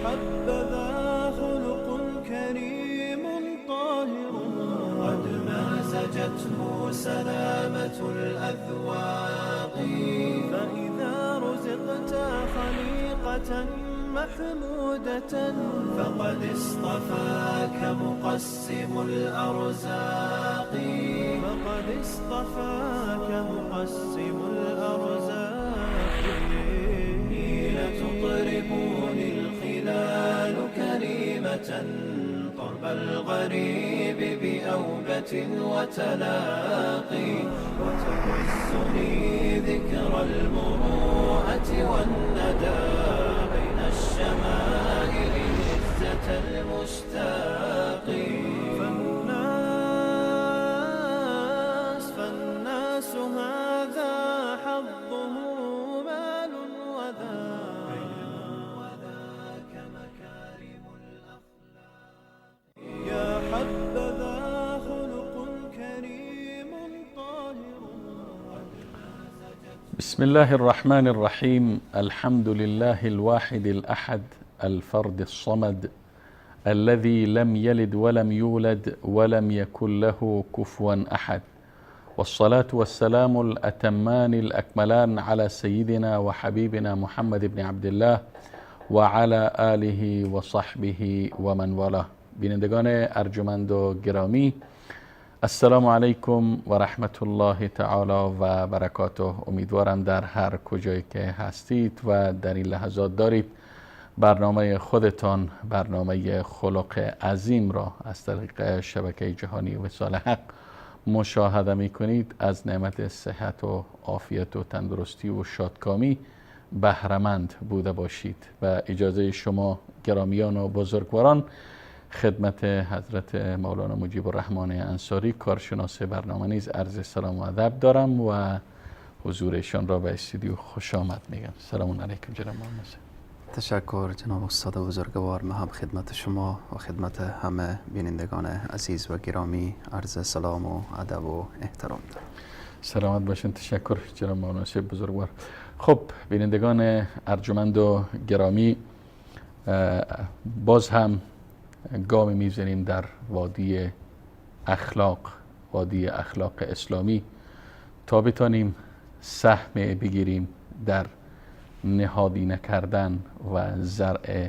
حبذا خلق كريم طاهر قد مازجته سلامة الأذواق. فإذا رزقت خليقة محمودة فقد اصطفاك مقسم الأرزاق. فقد اصطفاك مقسم الأرزاق. حين تطربني الخلال كريمة طرب الغريب بأوبة وتلاقي، وتحسني ذكر المروءة والندى بين الشمائل عزة المشتاق. فالناس هذا حظه مال وذاك مكارم الأخلاق. يا حبذا خلق كريم طاهر. بسم الله الرحمن الرحيم. الحمد لله الواحد الأحد الفرد الصمد الذي لم يلد ولم يولد ولم يكن له كفوا أحد، والصلاة والسلام الأتمان الأكملان على سيدنا وحبيبنا محمد بن عبد الله وعلى آله وصحبه ومن والاه. بینندگان ارجمند و گرامی، السلام علیکم و رحمت الله تعالی و برکاته. امیدوارم در هر کجایی که هستید و در این لحظات دارید برنامه خودتان، برنامه خلق عظیم را از طریق شبکه جهانی وصال حق مشاهده می کنید. از نعمت صحت و عافیت و تندرستی و شادکامی بهره‌مند بوده باشید و اجازه شما گرامیان و بزرگواران خدمت حضرت مولانا مجیب الرحمن انصاری کارشناس برنامه نیز عرض سلام و ادب دارم و حضورشان را به استودیو خوش آمد میگم. سلام علیکم جناب مولانا. تشکر جناب استاد بزرگوار. من هم خدمت شما و خدمت همه بینندگان عزیز و گرامی عرض سلام و ادب و احترام دارم. سلامت باشین. تشکر جناب مولانا بزرگوار. خب بینندگان ارجمند و گرامی، باز هم گام میزنیم در وادی اخلاق اسلامی تا بتانیم سهم بگیریم در نهادینه کردن و زرع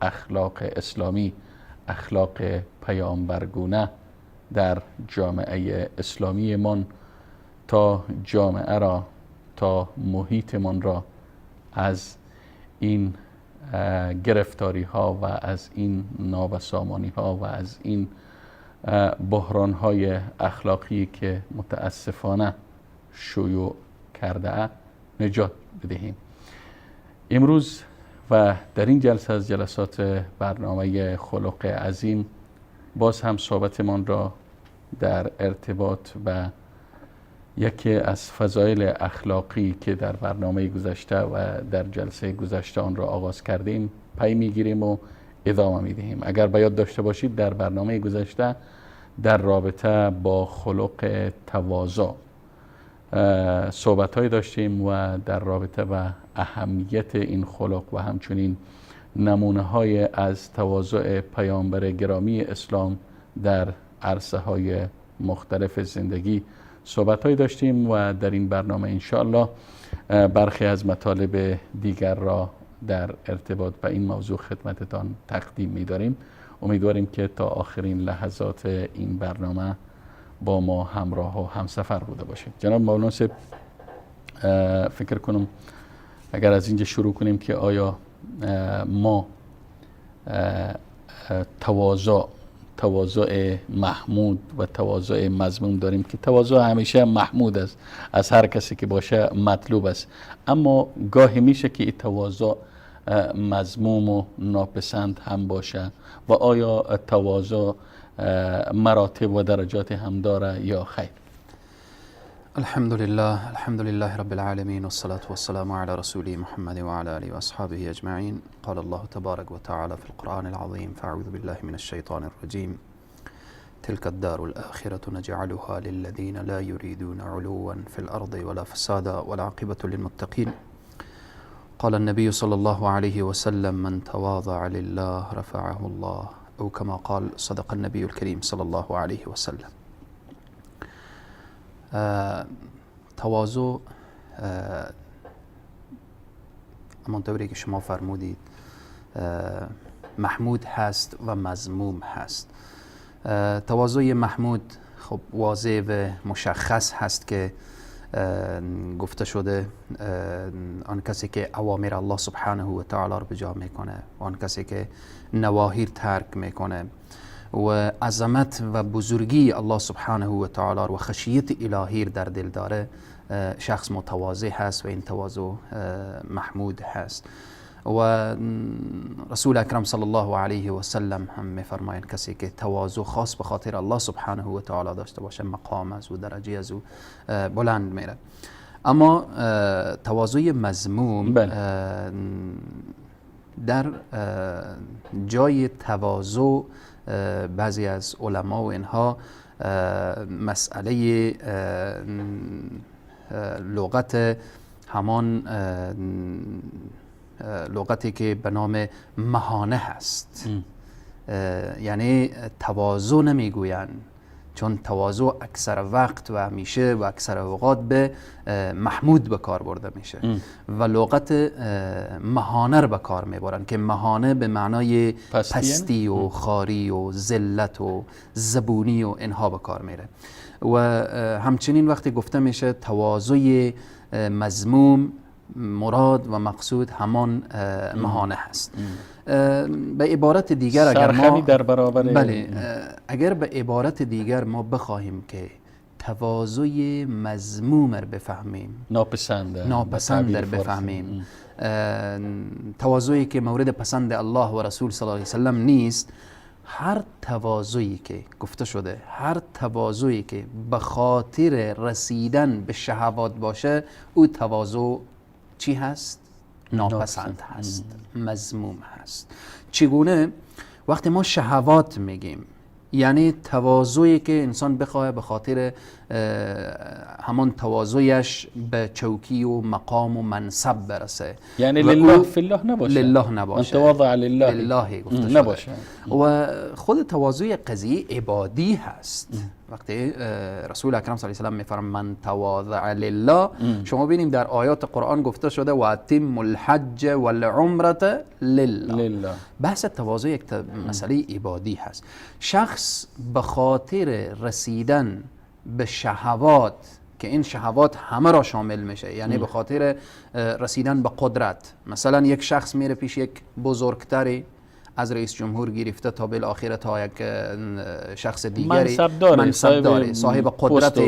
اخلاق اسلامی، اخلاق پیامبرگونه در جامعه اسلامی من، تا جامعه را، تا محیط من را از این گرفتاری ها و از این نابسامانی ها و از این بحران های اخلاقی که متاسفانه شیوع کرده نجات بدهیم. امروز و در این جلسه از جلسات برنامه خلق عظیم باز هم صحبتمان را در ارتباط به یکی از فضایل اخلاقی که در برنامه گذشته و در جلسه گذشته آن را آغاز کردیم پی میگیریم و ادامه میدهیم. اگر به یاد داشته باشید در برنامه گذشته در رابطه با خلق تواضع صحبت‌هایی داشتیم و در رابطه با اهمیت این خلق و همچنین نمونه‌های از تواضع پیامبر گرامی اسلام در عرصه‌های مختلف زندگی صحبت‌هایی داشتیم و در این برنامه انشاءالله برخی از مطالب دیگر را در ارتباط با این موضوع خدمتتان تقدیم می‌داریم. امیدواریم که تا آخرین لحظات این برنامه با ما همراه و همسفر بوده باشید. جناب مولانا صاحب، فکر کنم اگر از اینجا شروع کنیم که آیا ما تواضع محمود و تواضع مذموم داریم که تواضع همیشه محمود است، از هر کسی که باشه مطلوب است، اما گاهی میشه که این تواضع مذموم و ناپسند هم باشه و آیا تواضع مراتب و درجات هم داره یا خیر؟ الحمد لله رب العالمين والصلاة والسلام على رسوله محمد وعلى آله وأصحابه أجمعين. قال الله تبارك وتعالى في القرآن العظيم: فأعوذ بالله من الشيطان الرجيم. تلك الدار الآخرة نجعلها للذين لا يريدون علوا في الأرض ولا فسادا والعاقبة للمتقين. قال النبي صلى الله عليه وسلم من تواضع لله رفعه الله، او كما قال صدق النبي الكريم صلى الله عليه وسلم. تواضع همانطوری که شما فرمودید محمود هست و مذموم هست. تواضع محمود خب واضح و مشخص هست که گفته شده آن کسی که اوامر الله سبحانه و تعالی رو به جا میکنه و آن کسی که نواهی ترک میکنه و عظمت و بزرگی الله سبحانه و تعالی و خشیت الهی در دل داره، شخص متواضع هست و این تواضع محمود هست. و رسول اکرم صلی الله علیه و سلم هم میفرمایند کسی که تواضع خاص به خاطر الله سبحانه و تعالی داشته باشه مقام از او، درجه از او بلند میره. اما تواضع مذموم در جای تواضع بعضی از علما و اینها مسئله لغت همان لغتی که به نام مهانه هست، یعنی تواضع نمیگویند، چون تواضع اکثر وقت و همیشه و اکثر اوقات به محمود به کار برده میشه و لغت مهانه رو به کار میبرن که مهانه به معنای پستی و خاری و ذلت و زبونی و اینها به کار میره. و همچنین وقتی گفته میشه تواضع مذموم، مراد و مقصود همان مهانه هست. به عبارت دیگر اگر ما در برابر اگر به عبارت دیگر ما بخواهیم که تواضع مذموم رو بفهمیم، ناپسند رو بفهمیم، تواضعی که مورد پسند الله و رسول صلی الله علیه وسلم نیست، هر تواضعی که گفته شده، هر تواضعی که به خاطر رسیدن به شهوات باشه، او تواضع چی هست؟ ناپسند هست، مذموم هست. چگونه؟ وقتی ما شهوات میگیم یعنی تواضعی که انسان بخواه به خاطر همان تواضعش به چوکی و مقام و منصب برسه، یعنی لله فی الله نباشه، لله نباشه، من تواضع لله گفته شده نباشه. و خود تواضع قضیه عبادی هست. وقتی رسول اکرم صلی الله علیه و سلم میفرماید من تواضع لله، شما ببینیم در آیات قرآن گفته شده و اتم الحج والعمره لله. بحث تواضع یک مسئله عبادی هست. شخص به خاطر رسیدن به شهوات که این شهوات همه را شامل میشه، یعنی به خاطر رسیدن به قدرت، مثلا یک شخص میره پیش یک بزرگتری، از رئیس جمهور گرفته تا بالاخره تا یک شخص دیگری منصبدار، صاحب قدرت،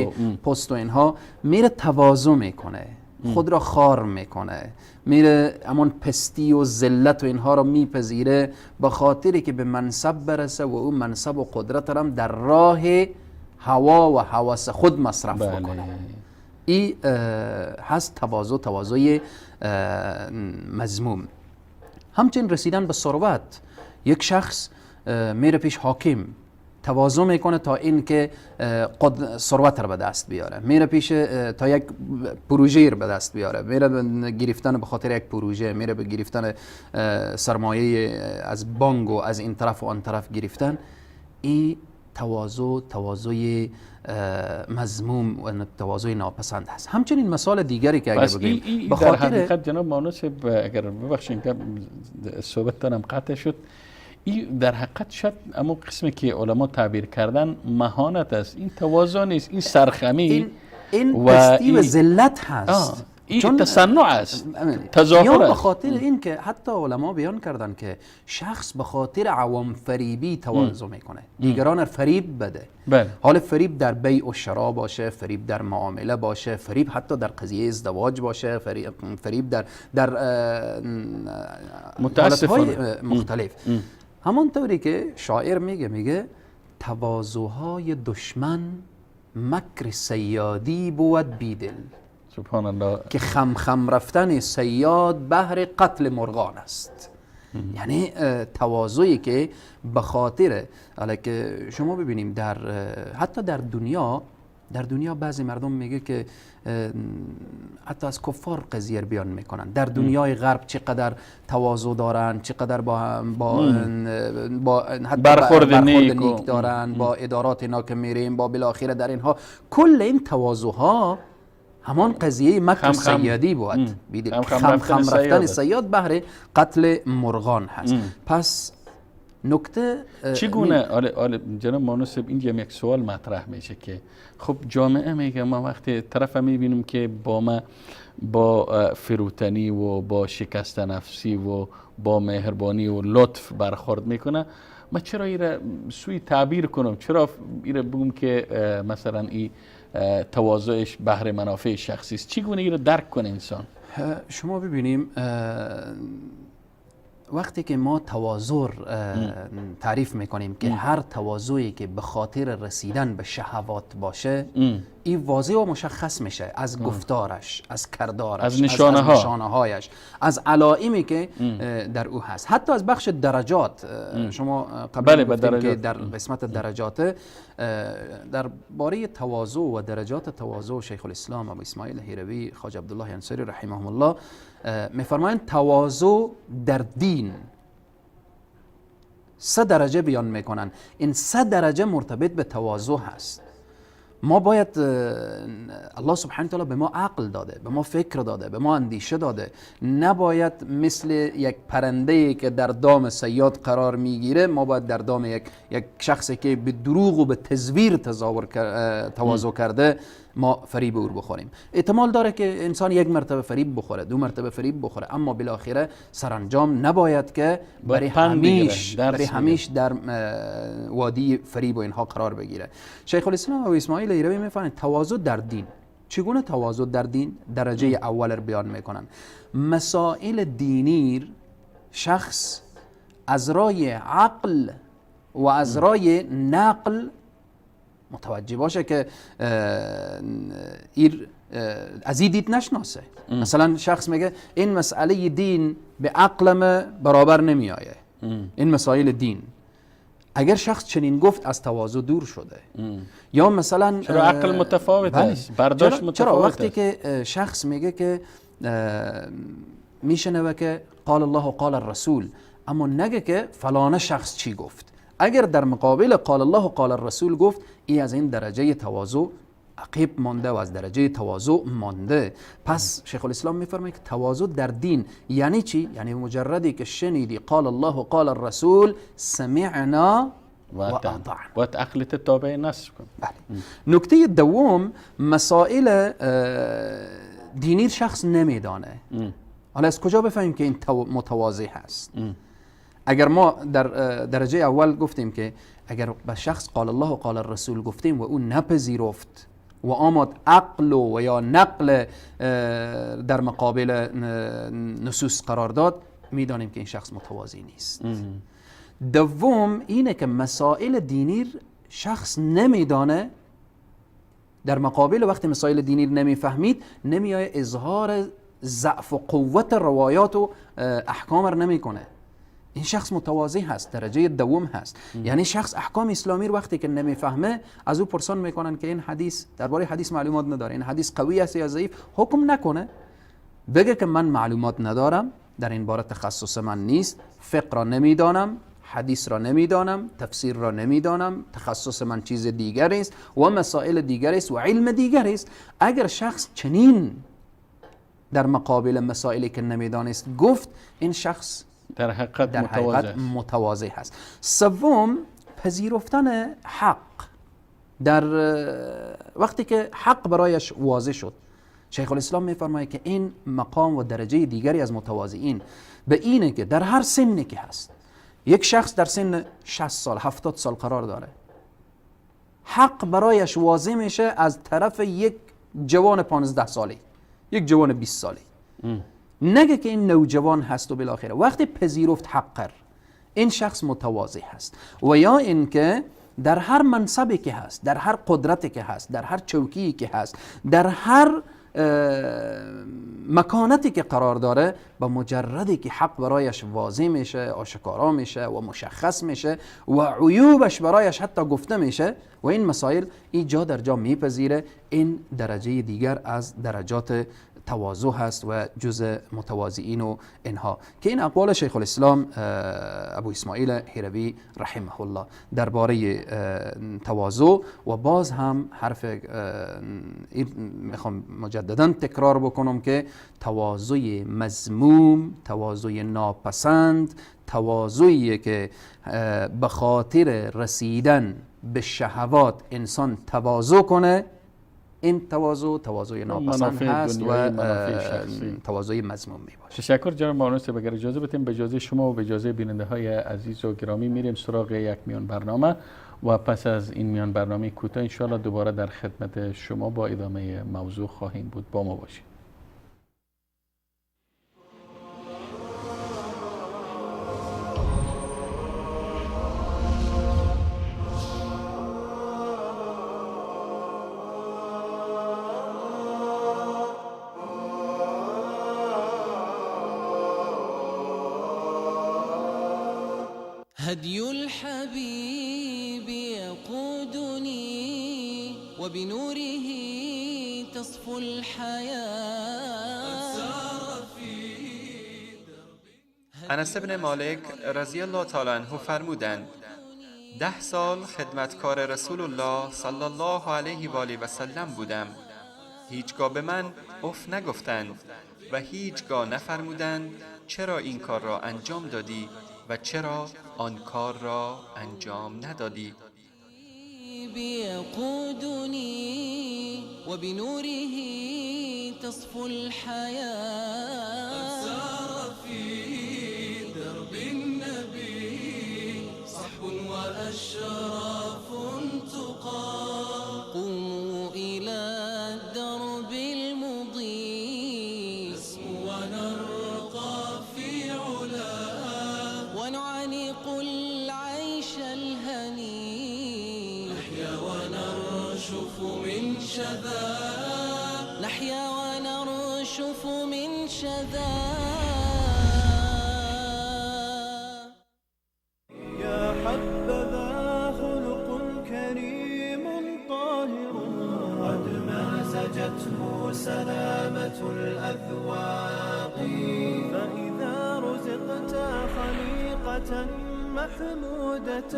پست و اینها، میره تواضع میکنه، خود را خار میکنه، میره همون پستی و ذلت و اینها را میپذیره به خاطری که به منصب برسه و اون منصب و قدرت را در راه هوا و هوس خود مصرف بکنه. این هست تواضع مذموم. همچنین رسیدن به ثروت، یک شخص میره پیش حاکم تواضع میکنه تا این که ثروت رو به دست بیاره، میره پیش تا یک پروژه رو به دست بیاره، میره به گرفتن به خاطر یک پروژه، میره به گرفتن سرمایه از بانک و از این طرف و آن طرف گرفتن. این تواضع مذموم و تواضع ناپسند هست. همچنین مثال دیگری که اگر بگیم به خاطر حقیقت جناب مناسب، اگر ببخشین که صحبت دارم قطع شد، این در حقیقت شاید اما قسمی که علما تعبیر کردن مهانت است، این تواضع نیست، این سرخمی، این پستی و ذلت هست، این تصنع است، تظاهر است. به خاطر این که حتی علما بیان کردن که شخص به خاطر عوام فریبی تواضع میکنه، دیگران فریب بده. حال فریب در بیع و شرا باشه، فریب در معامله باشه، فریب حتی در قضیه ازدواج باشه، فریب در حالتهای مختلف. همانطوری که شاعر میگه تواضعهای دشمن مکر صیادی بود بیدل. سبحان الله. که خم رفتن صیاد بهر قتل مرغان است. یعنی تواضعی که به خاطر که شما ببینیم حتی در دنیا در دنیا بعضی مردم میگه که حتی از کفار قضیه بیان میکنن. در دنیای غرب چقدر تواضع دارن، چقدر با حتی برخورد نیک دارن، با ادارات اینا که میریم، با بالاخره در اینها کل این تواضع ها همان قضیه مکر سیادی بود. خم رفتن صیاد بهر قتل مرغان هست. پس نکته چگونه جناب مانوسب اینجا یک سوال مطرح میشه که خب جامعه میگه ما وقتی طرف میبینیم که با فروتنی و با شکست نفسی و با مهربانی و لطف برخورد میکنه، ما چرا ایره سوی تعبیر کنم، چرا ایره بگم که مثلا این تواضعش بهر منافع شخصی است؟ چگونه ایره درک کنه انسان؟ شما ببینیم وقتی که ما تواضع تعریف میکنیم که هر تواضعی که به خاطر رسیدن به شهوات باشه، این واضح و مشخص میشه از گفتارش، از کردارش، از نشانه هایش، از علائمی که در او هست. حتی از بخش درجات. شما قبل گفتیم که در قسمت درجات در باره تواضع و درجات تواضع شیخ الاسلام ابو اسماعیل هیروی خواجه عبدالله انصاری رحمهم الله میفرمایند تواضع در دین 3 درجه بیان میکنن. این 3 درجه مرتبط به تواضع هست. ما باید الله سبحانه تعالی به ما عقل داده، به ما فکر داده، به ما اندیشه داده. نباید مثل یک پرنده که در دام صیاد قرار میگیره، ما باید در دام یک شخصی که به دروغ و به تزویر تواضع کرده ما فریب او بخوریم. احتمال داره که انسان 1 مرتبه فریب بخوره، 2 مرتبه فریب بخوره، اما بالاخره سرانجام نباید که برای همیش در وادی فریب و اینها قرار بگیره. شیخ الاسلام ابو اسماعیل هیروی میفرمایند تواضع در دین. چگونه تواضع در دین؟ درجه اول رو بیان میکنن. مسائل دینی شخص از رای عقل و از رای نقل متوجه باشه که از این دید نشناسه. مثلا شخص میگه این مسئله دین به عقلم برابر نمی آیه، این مسائل دین. اگر شخص چنین گفت از تواضع دور شده. یا مثلا چرا عقل متفاوت است، برداشت متفاوت. چرا وقتی که شخص میگه که میشنوه که قال الله و قال الرسول، اما نگه که فلانه شخص چی گفت. اگر در مقابل قال الله و قال الرسول گفت، این از این درجه تواضع عقیب مانده و از درجه تواضع مانده. پس شیخ الاسلام میفرماید که تواضع در دین یعنی چی؟ یعنی مجردی که شنیدی قال الله و قال الرسول سمعنا و اطعنا، باید عقلت تابع نص کن. نکته دوم، مسائل دینی شخص نمیدانه. حالا از کجا بفهمیم که این متواضع هست؟ اگر ما در درجه اول گفتیم که اگر به شخص قال الله و قال الرسول گفتیم و اون نپذیرفت و آمد عقل و یا نقل در مقابل نصوص قرار داد، میدانیم که این شخص متواضع نیست. دوم اینه که مسائل دینی شخص نمیدانه، در مقابل وقتی مسائل دینی نمیفهمید نمیای اظهار ضعف و قوت روایات و احکام رو نمیکنه. این شخص متواضع هست، درجه دوم هست. یعنی شخص احکام اسلامی رو وقتی که نمیفهمه از او پرسان میکنن که این حدیث، درباره حدیث معلومات نداره، این حدیث قوی است یا ضعیف، حکم نکنه، بگه که من معلومات ندارم، در این باره تخصص من نیست، فقه را نمیدانم، حدیث را نمیدانم، تفسیر را نمیدانم، تخصص من چیز دیگری است و مسائل دیگری است و علم دیگری است. اگر شخص چنین در مقابل مسائلی که نمیدانست گفت، این شخص در حقیقت متواضع هست. سوم، پذیرفتن حق. در وقتی که حق برایش واضح شد، شیخ الاسلام میفرماید که این مقام و درجه دیگری از متواضعین به اینه که در هر سنی که هست، یک شخص در سن 60 سال 70 سال قرار داره، حق برایش واضح میشه از طرف یک جوان 15 ساله، یک جوان 20 ساله. نگه که این نوجوان هست و بالاخره وقتی پذیرفت حق، این شخص متواضع هست. و یا این که در هر منصبی که هست، در هر قدرتی که هست، در هر چوکی که هست، در هر مکانتی که قرار داره با مجردی که حق برایش واضح میشه، آشکارا میشه و مشخص میشه و عیوبش برایش حتی گفته میشه و این مسائل جا در جا میپذیره، این درجه دیگر از درجات تواضع هست و جزء متواضعین و اینها که این اقوال شیخ الاسلام ابو اسماعیل هروی رحمه الله درباره تواضع. و باز هم حرف میخوام مجددا تکرار بکنم که تواضع مذموم، تواضع ناپسند، تواضعی که به خاطر رسیدن به شهوات انسان تواضع کنه، این تواضع ناپسند هست و تواضع مذموم می باشه. تشکر جناب مولانا صاحب. اگر اجازه بدیم به اجازه شما و به اجازه بیننده های عزیز و گرامی میریم سراغ یک میان برنامه و پس از این میان برنامه کوتاه ان شاء الله دوباره در خدمت شما با ادامه موضوع خواهیم بود. با ما باشید. هدي الحبيب يقودني وبنوره تصفو الحياة. انس بن مالک رضی الله تعالی عنه فرمودند 10 سال خدمتکار رسول الله صلی الله علیه و آله و سلم بودم، هیچگاه به من اف نگفتند و هیچگاه نفرمودند چرا این کار را انجام دادی و چرا آن کار را انجام ندادی. يقودني وبنوره تصفو الحياة. سار في درب النبي صحب وأشراف تقى. قوموا إلى الدرب المضيء نسمو ونرقى في علا ونعانق العيش الهني. نحيا ونرشف من شذا، نحيا ونرشف من شذا. يا حبذا خلق كريم طاهر قد مازجته سلامة الأذواق. فإذا رزقت خليقة محمودة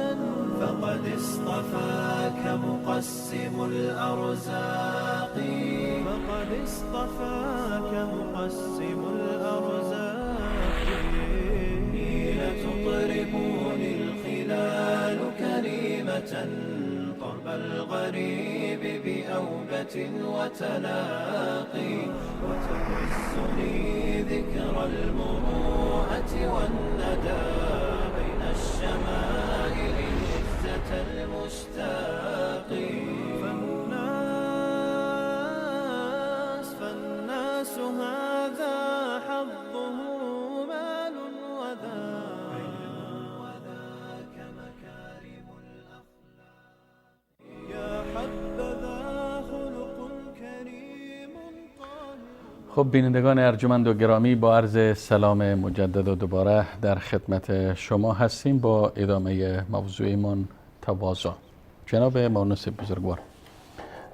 فقد اصطفاك مقسم الأرزاق. فقد اصطفاك مقسم الأرزاق. حين تطربني الخلال كريمة طرب الغريب بأوبة وتلاقي. وتحسني ذكر المروءة والندى بين الشمائل عزة المشتاق. فالناس هذا حظه مال وذاك مكارم الأخلاق. يا حبذا خلق كريم طاهر. خب بینندگان ارجمند و گرامی، با عرض سلام مجدد و دوباره در خدمت شما هستیم با ادامه موضوعمون تواضع. جناب مولانا بزرگوار،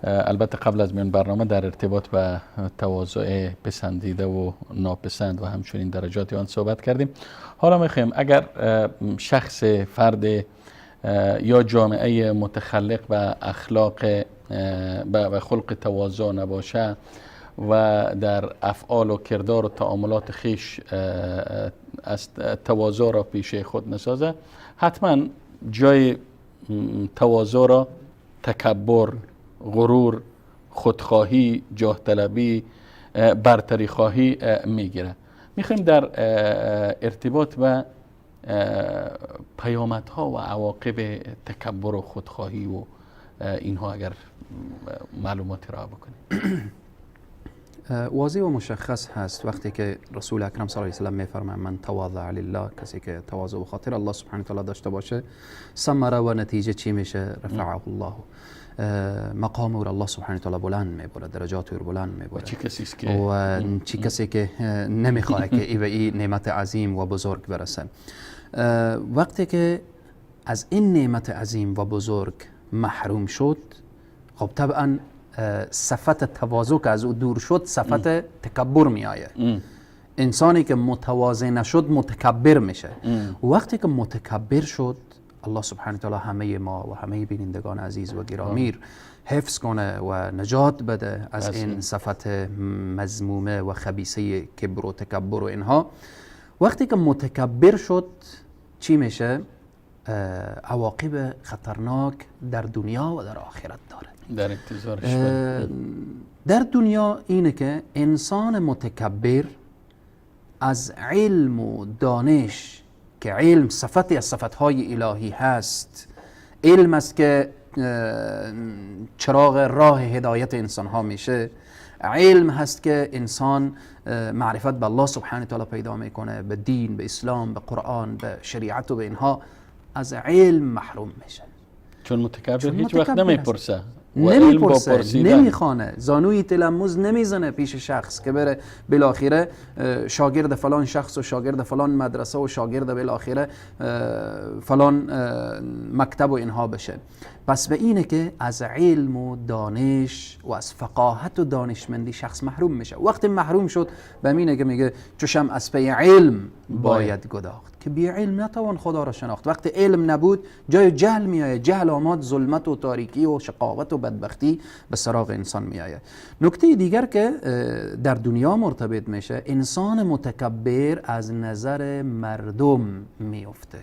البته قبل از میان برنامه در ارتباط به تواضع پسندیده و ناپسند و همچنین درجات آن صحبت کردیم. حالا میخوایم اگر شخص، فرد یا جامعه متخلق به اخلاق به خلق تواضع نباشه و در افعال و کردار و تعاملات خیش از تواضع را پیش خود نسازه، حتما جای تواضع را تکبر، غرور، خودخواهی، جاه طلبی، برتری خواهی میگیره. میخوایم در ارتباط به پیامدها و عواقب تکبر و خودخواهی و اینها اگر معلوماتی را بکنیم. واضح و مشخص هست وقتی که رسول اکرم صلی الله علیه و سلم میفرمایند من تواضع لله، کسی که تواضع به خاطر الله سبحانه و تعالی داشته باشه، ثمره و نتیجه چی میشه؟ رفعه الله، مقام او الله سبحانه و تعالی بلند میبره، درجات او بلند میبره. چی کسی است که و چی کسی که نمیخواد که ای به این نعمت عظیم و بزرگ برسه. وقتی که از این نعمت عظیم و بزرگ محروم شد، خب طبعا صفت تواضع که از او دور شد صفت تکبر می آید. انسانی که متواضع نشد متکبر میشه. وقتی که متکبر شد، الله سبحانه و تعالی همه ما و همه بینندگان عزیز و گرامی حفظ کنه و نجات بده از این صفت مذمومه و خبیثه کبر و تکبر و اینها. وقتی که متکبر شد چی میشه؟ عواقب خطرناک در دنیا و در آخرت داره. در انتظارش در دنیا اینه که انسان متکبر از علم و دانش، که علم صفتی از صفتهای الهی هست، علم است که چراغ راه هدایت انسان ها میشه، علم هست که انسان معرفت به الله سبحانه و تعالی پیدا میکنه، به دین، به اسلام، به قرآن، به شریعت و به اینها، از علم محروم میشه. چون متکبر هیچ وقت نمیپرسه، نمیپرسه، نمیخوانه، زانوی تلموز نمیزنه پیش شخص که بره بالاخره شاگرد فلان شخص و شاگرد فلان مدرسه و شاگرد بالاخره فلان مکتب و اینها بشه. پس به اینه که از علم و دانش و از فقاهت و دانشمندی شخص محروم میشه. وقتی محروم شد به اینه که میگه چشم از پی علم باید گداخت، که بی علم نتوان خدا را شناخت. وقتی علم نبود جای جهل میآید، جهل آمد ظلمت و تاریکی و شقاوت و بدبختی به سراغ انسان میآید. نکته دیگر که در دنیا مرتبط میشه، انسان متکبر از نظر مردم میفته.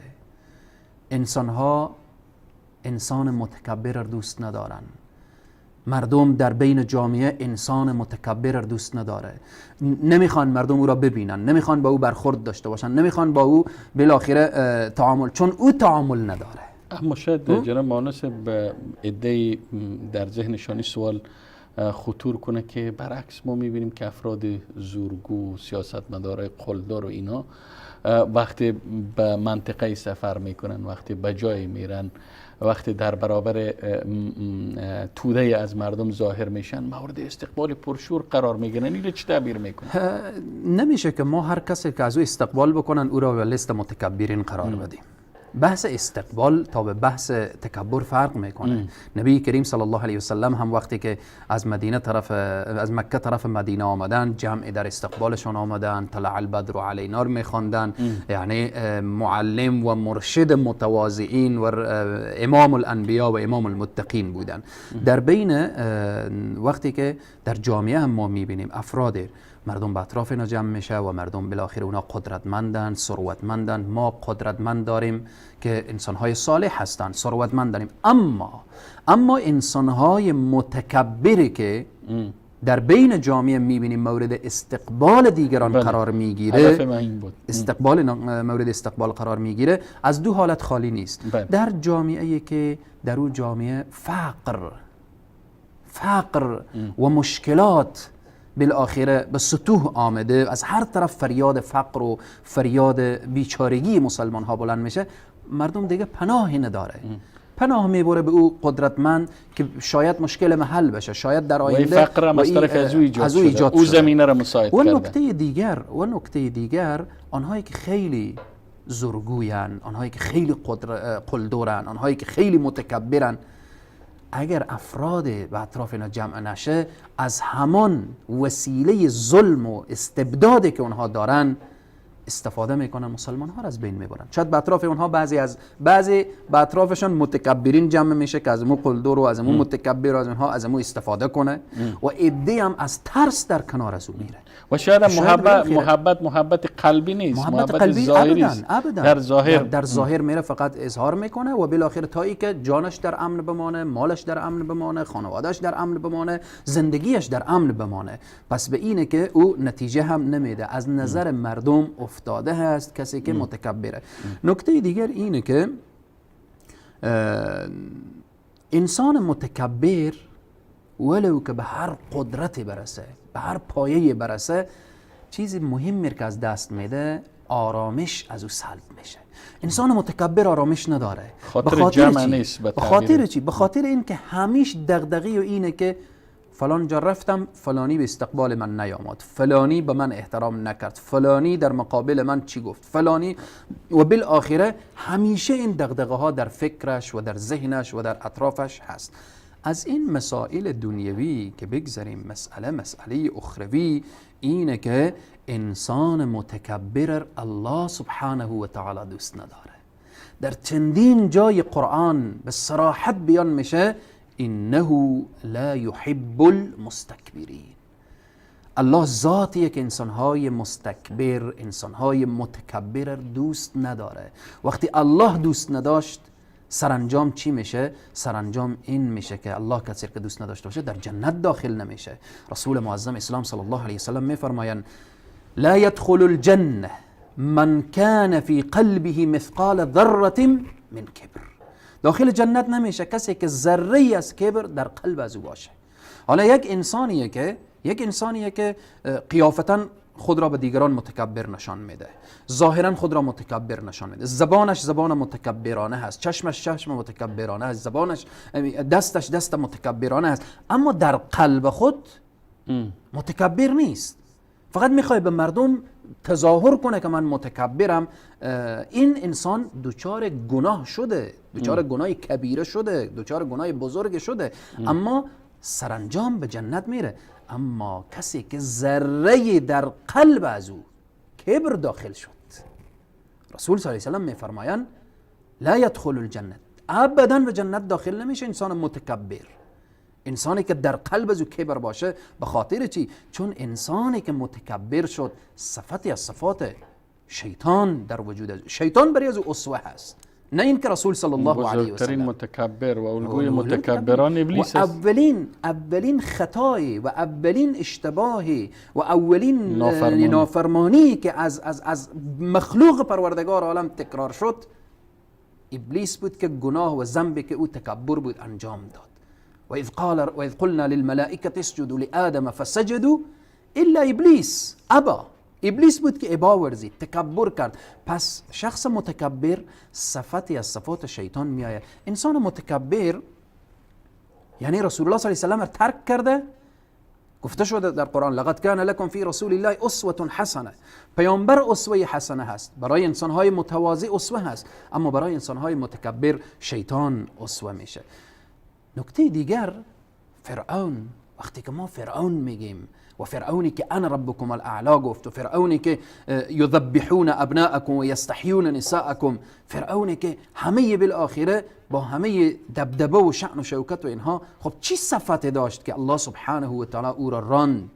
انسان متکبر را دوست ندارن. مردم در بین جامعه انسان متکبر را دوست نداره، نمیخوان مردم او را ببینن، نمیخوان با او برخورد داشته باشن، نمیخوان با او بالاخره تعامل، چون او تعامل نداره. اما شاید جناب مناسب عده‌ای در ذهنشانی سوال خطور کنه که برعکس ما میبینیم که افراد زورگو، سیاستمدار، قلدر و اینا وقتی به منطقه سفر میکنن، وقتی به جای میرن، وقتی در برابر توده از مردم ظاهر میشن، مورد استقبال پرشور قرار میگیرن. این چی تعبیر میکنن؟ نمیشه که ما هر کسی که از او استقبال بکنن او را به لیست متکبرین قرار بدیم. بحث استقبال تا به بحث تکبر فرق میکنه. نبی کریم صلی الله علیه و سلم هم وقتی که از مکه طرف مدینه آمدن، جمع در استقبالشان آمدن، طلع البدر علینا رو میخواندن، یعنی معلم و مرشد متواضعین و امام الانبیا و امام المتقین بودن. در بین وقتی که در جامعه هم ما میبینیم افراد مردم به اطراف اینا جمع میشه و مردم بالاخره اونا قدرتمندن، ثروتمندن. ما قدرتمند داریم که انسانهای صالح هستن، ثروتمند داریم، اما انسانهای متکبری که در بین جامعه میبینیم مورد استقبال دیگران قرار میگیره، مورد استقبال قرار میگیره، از دو حالت خالی نیست. در جامعه که در اون جامعه فقر و مشکلات بالاخره به سطوح آمده، از هر طرف فریاد فقر و فریاد بیچارگی مسلمان ها بلند میشه، مردم دیگه پناهی نداره. پناه میبره به او قدرتمند که شاید مشکل محل بشه، شاید در آینده فقر هم از طرف از او ایجاد شده، او زمینه را مساعد کرده. و نکته دیگر آنهایی که خیلی زورگوین، آنهایی که خیلی قلدرن، آنهایی که خیلی متکبرن، اگر افراد به اطراف اینا جمع نشه، از همان وسیله ظلم و استبدادی که اونها دارن استفاده میکنن، مسلمان ها را از بین میبرن. شاید به اطراف اونها بعضی به اطرافشان متکبرین جمع میشه که از امو قلدر و از امو متکبر و از اونها از امو استفاده کنه و عده هم از ترس در کنار از او میره. و شاید محبت قلبی نیست، محبت ظاهری است. در ظاهر میره فقط اظهار میکنه و بالاخره تا ای که جانش در امن بمانه، مالش در امن بمانه، خانوادهش در امن بمانه، زندگیش در امن بمانه. پس به اینه که او نتیجه هم نمیده، از نظر مردم افتاده هست کسی که متکبره. نکته دیگر اینه که انسان متکبر ولو که به هر قدرت برسه، به هر پایه برسه، چیز مهمی که از دست میده آرامش از او سلب میشه. انسان متکبر آرامش نداره. خاطر جمع نیست. به خاطر چی؟ به خاطر اینکه همیش دغدغه و اینه که فلان جا رفتم فلانی به استقبال من نیامد، فلانی به من احترام نکرد، فلانی در مقابل من چی گفت، فلانی، و بالاخره همیشه این دغدغه ها در فکرش و در ذهنش و در اطرافش هست. از این مسائل دنیوی که بگذاریم، مسئله اخروی اینه که انسان متکبر الله سبحانه و تعالی دوست نداره. در چندین جای قرآن به صراحت بیان میشه انه لا يحب المستكبرین. الله ذاتیه که انسانهای مستکبر، انسانهای متکبر دوست نداره. وقتی الله دوست نداشت سرانجام چی میشه؟ سرانجام این میشه که الله کسی که دوست نداشته باشه در جنت داخل نمیشه. رسول معظم اسلام صلی الله علیه وسلم میفرمایند لا يدخل الجنه من كان في قلبه مثقال ذره من کبر. داخل جنت نمیشه کسی که ذره از کبر در قلب از او باشه. حالا یک انسانیه که قیافتا خود را به دیگران متکبر نشان میده، ظاهرا خود را متکبر نشان میده، زبانش زبان متکبرانه هست، چشمش چشم متکبرانه هست، زبانش دستش دست متکبرانه هست، اما در قلب خود متکبر نیست. فقط میخوای به مردم تظاهر کنه که من متکبرم. این انسان دوچار گناه شده، دوچار گناه کبیره شده، دوچار گناه بزرگ شده، اما سرانجام به جنت میره. اما کسی که ذره در قلب از او کبر داخل شد، رسول صلی الله علیه و سلم میفرمایند لا يدخل الجنه، ابدا به جنت داخل نمیشه انسان متکبر. انسانی که در قلب از او کبر باشه. به خاطر چی؟ چون انسانی که متکبر شد صفتی از صفات شیطان در وجود از شیطان برای از او اسوه هست، نه این که رسول صلی الله علیه و سلم. بزرگترین متکبر و الگوی متکبران ابلیس و است. اولین خطای و اولین اشتباهی و اولین نافرمانی که از مخلوق پروردگار عالم تکرار شد ابلیس بود که گناه و ذنبی که او تکبر بود انجام داد. و اذ قلنا للملائکه اسجدوا لآدم فسجدوا الا ابلیس ابا. ابلیس بود که ابا ورزید، تکبر کرد. پس شخص متکبر صفتی از صفات شیطان میآید. انسان متکبر یعنی رسول الله صلی الله علیه و سلم ترک کرده. گفته شده در قرآن لقد کان لکم فی رسول الله اسوه حسنه. پیامبر اسوه حسنه هست، برای انسانهای متواضع اسوه هست، اما برای انسانهای متکبر شیطان اسوه میشه. نکته دیگر فرعون. وقتی که ما فرعون میگیم و فرعونی که انا ربکم الاعلا گفت و فرعونی که یذبحون ابناءکم و یستحیون نساءکم، فرعونی که همه بالاخره با همه دبدبه و شأن و شوکت و اینها، خب چی صفت داشت که الله سبحانه و تعالی او را راند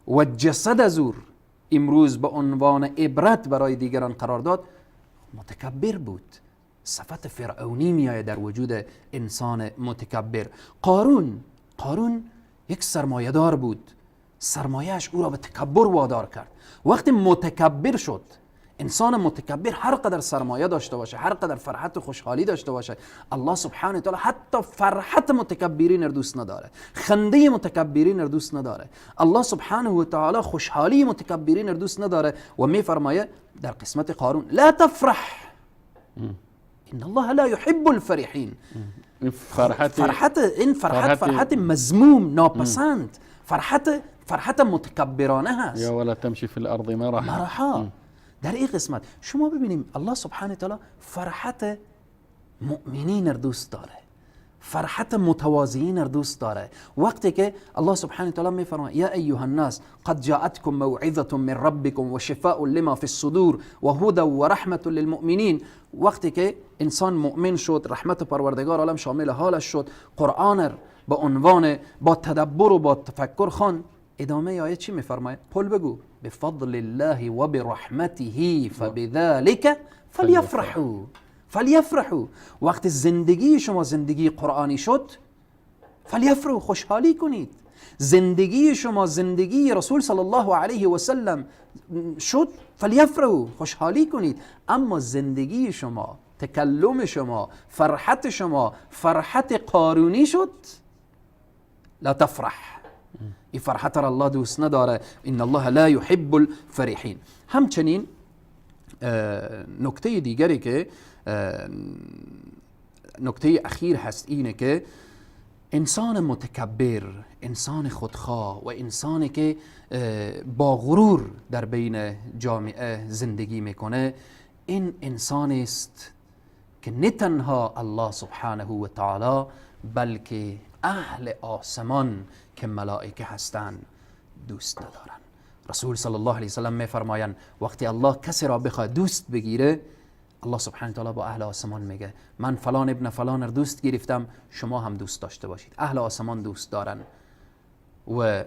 و جسد از او امروز به عنوان عبرت برای دیگران قرار داد؟ متکبر بود. صفت فرعونی میآید در وجود انسان متکبر. قارون یک سرمایه‌دار بود، سرمایه‌اش او را به تکبر وادار کرد. وقتی متکبر شد، انسان متکبر هر قدر سرمایه داشته باشه، هر قدر فرحت و خوشحالی داشته باشه، الله سبحانه و تعالی حتی فرحت متکبرین دوست نداره، خنده متکبرین دوست نداره. الله سبحانه و تعالی خوشحالی متکبرین دوست نداره و میفرماید در قسمت قارون لا تفرح ان الله لا يحب الفرحین. فرحت مذموم، ناپسند، فرحت متکبرانه هست. یا ولا تمشی فی الارض مرحا. در این قسمت شما ببینیم الله سبحانه تعالی فرحت مؤمنین دوست داره، فرحت متواضعین دوست داره. وقتی که الله سبحانه تعالی میفرماید یا ایها الناس قد جاءتكم موعظه من ربكم وشفاء لما في الصدور وهدى ورحمه للمؤمنین، وقتی که انسان مؤمن شد، رحمت پروردگار عالم شامل حالش شد، قرآن با عنوان با تدبر و با تفکر خوان، ادامه آیه چی میفرماید؟ قل بگو بفضل الله و برحمته فبذلك فلیفرحوا. وقتی زندگی شما زندگی قرآنی شد فلیفرحوا، خوشحالی کنید. زندگی شما زندگی رسول صلی الله علیه و سلم شد فلیفرحوا، خوشحالی کنید. اما زندگی شما، تکلم شما، فرحت شما فرحت قارونی شد، لا تفرح. این فرحت را الله دوست نداره. این الله لا يحب الفرحین. همچنین نکته دیگری که نکته اخیر هست اینه که انسان متکبر، انسان خودخواه و انسانی که با غرور در بین جامعه زندگی میکنه، این انسان است که نه تنها الله سبحانه و تعالی بلکه اهل آسمان که ملائکه هستند دوست ندارن. رسول صلی الله علیه وسلم میفرمایند وقتی الله کسی را بخواد دوست بگیره، الله سبحانه و تعالی با اهل آسمان میگه من فلان ابن فلان را دوست گرفتم، شما هم دوست داشته باشید. اهل آسمان دوست دارن و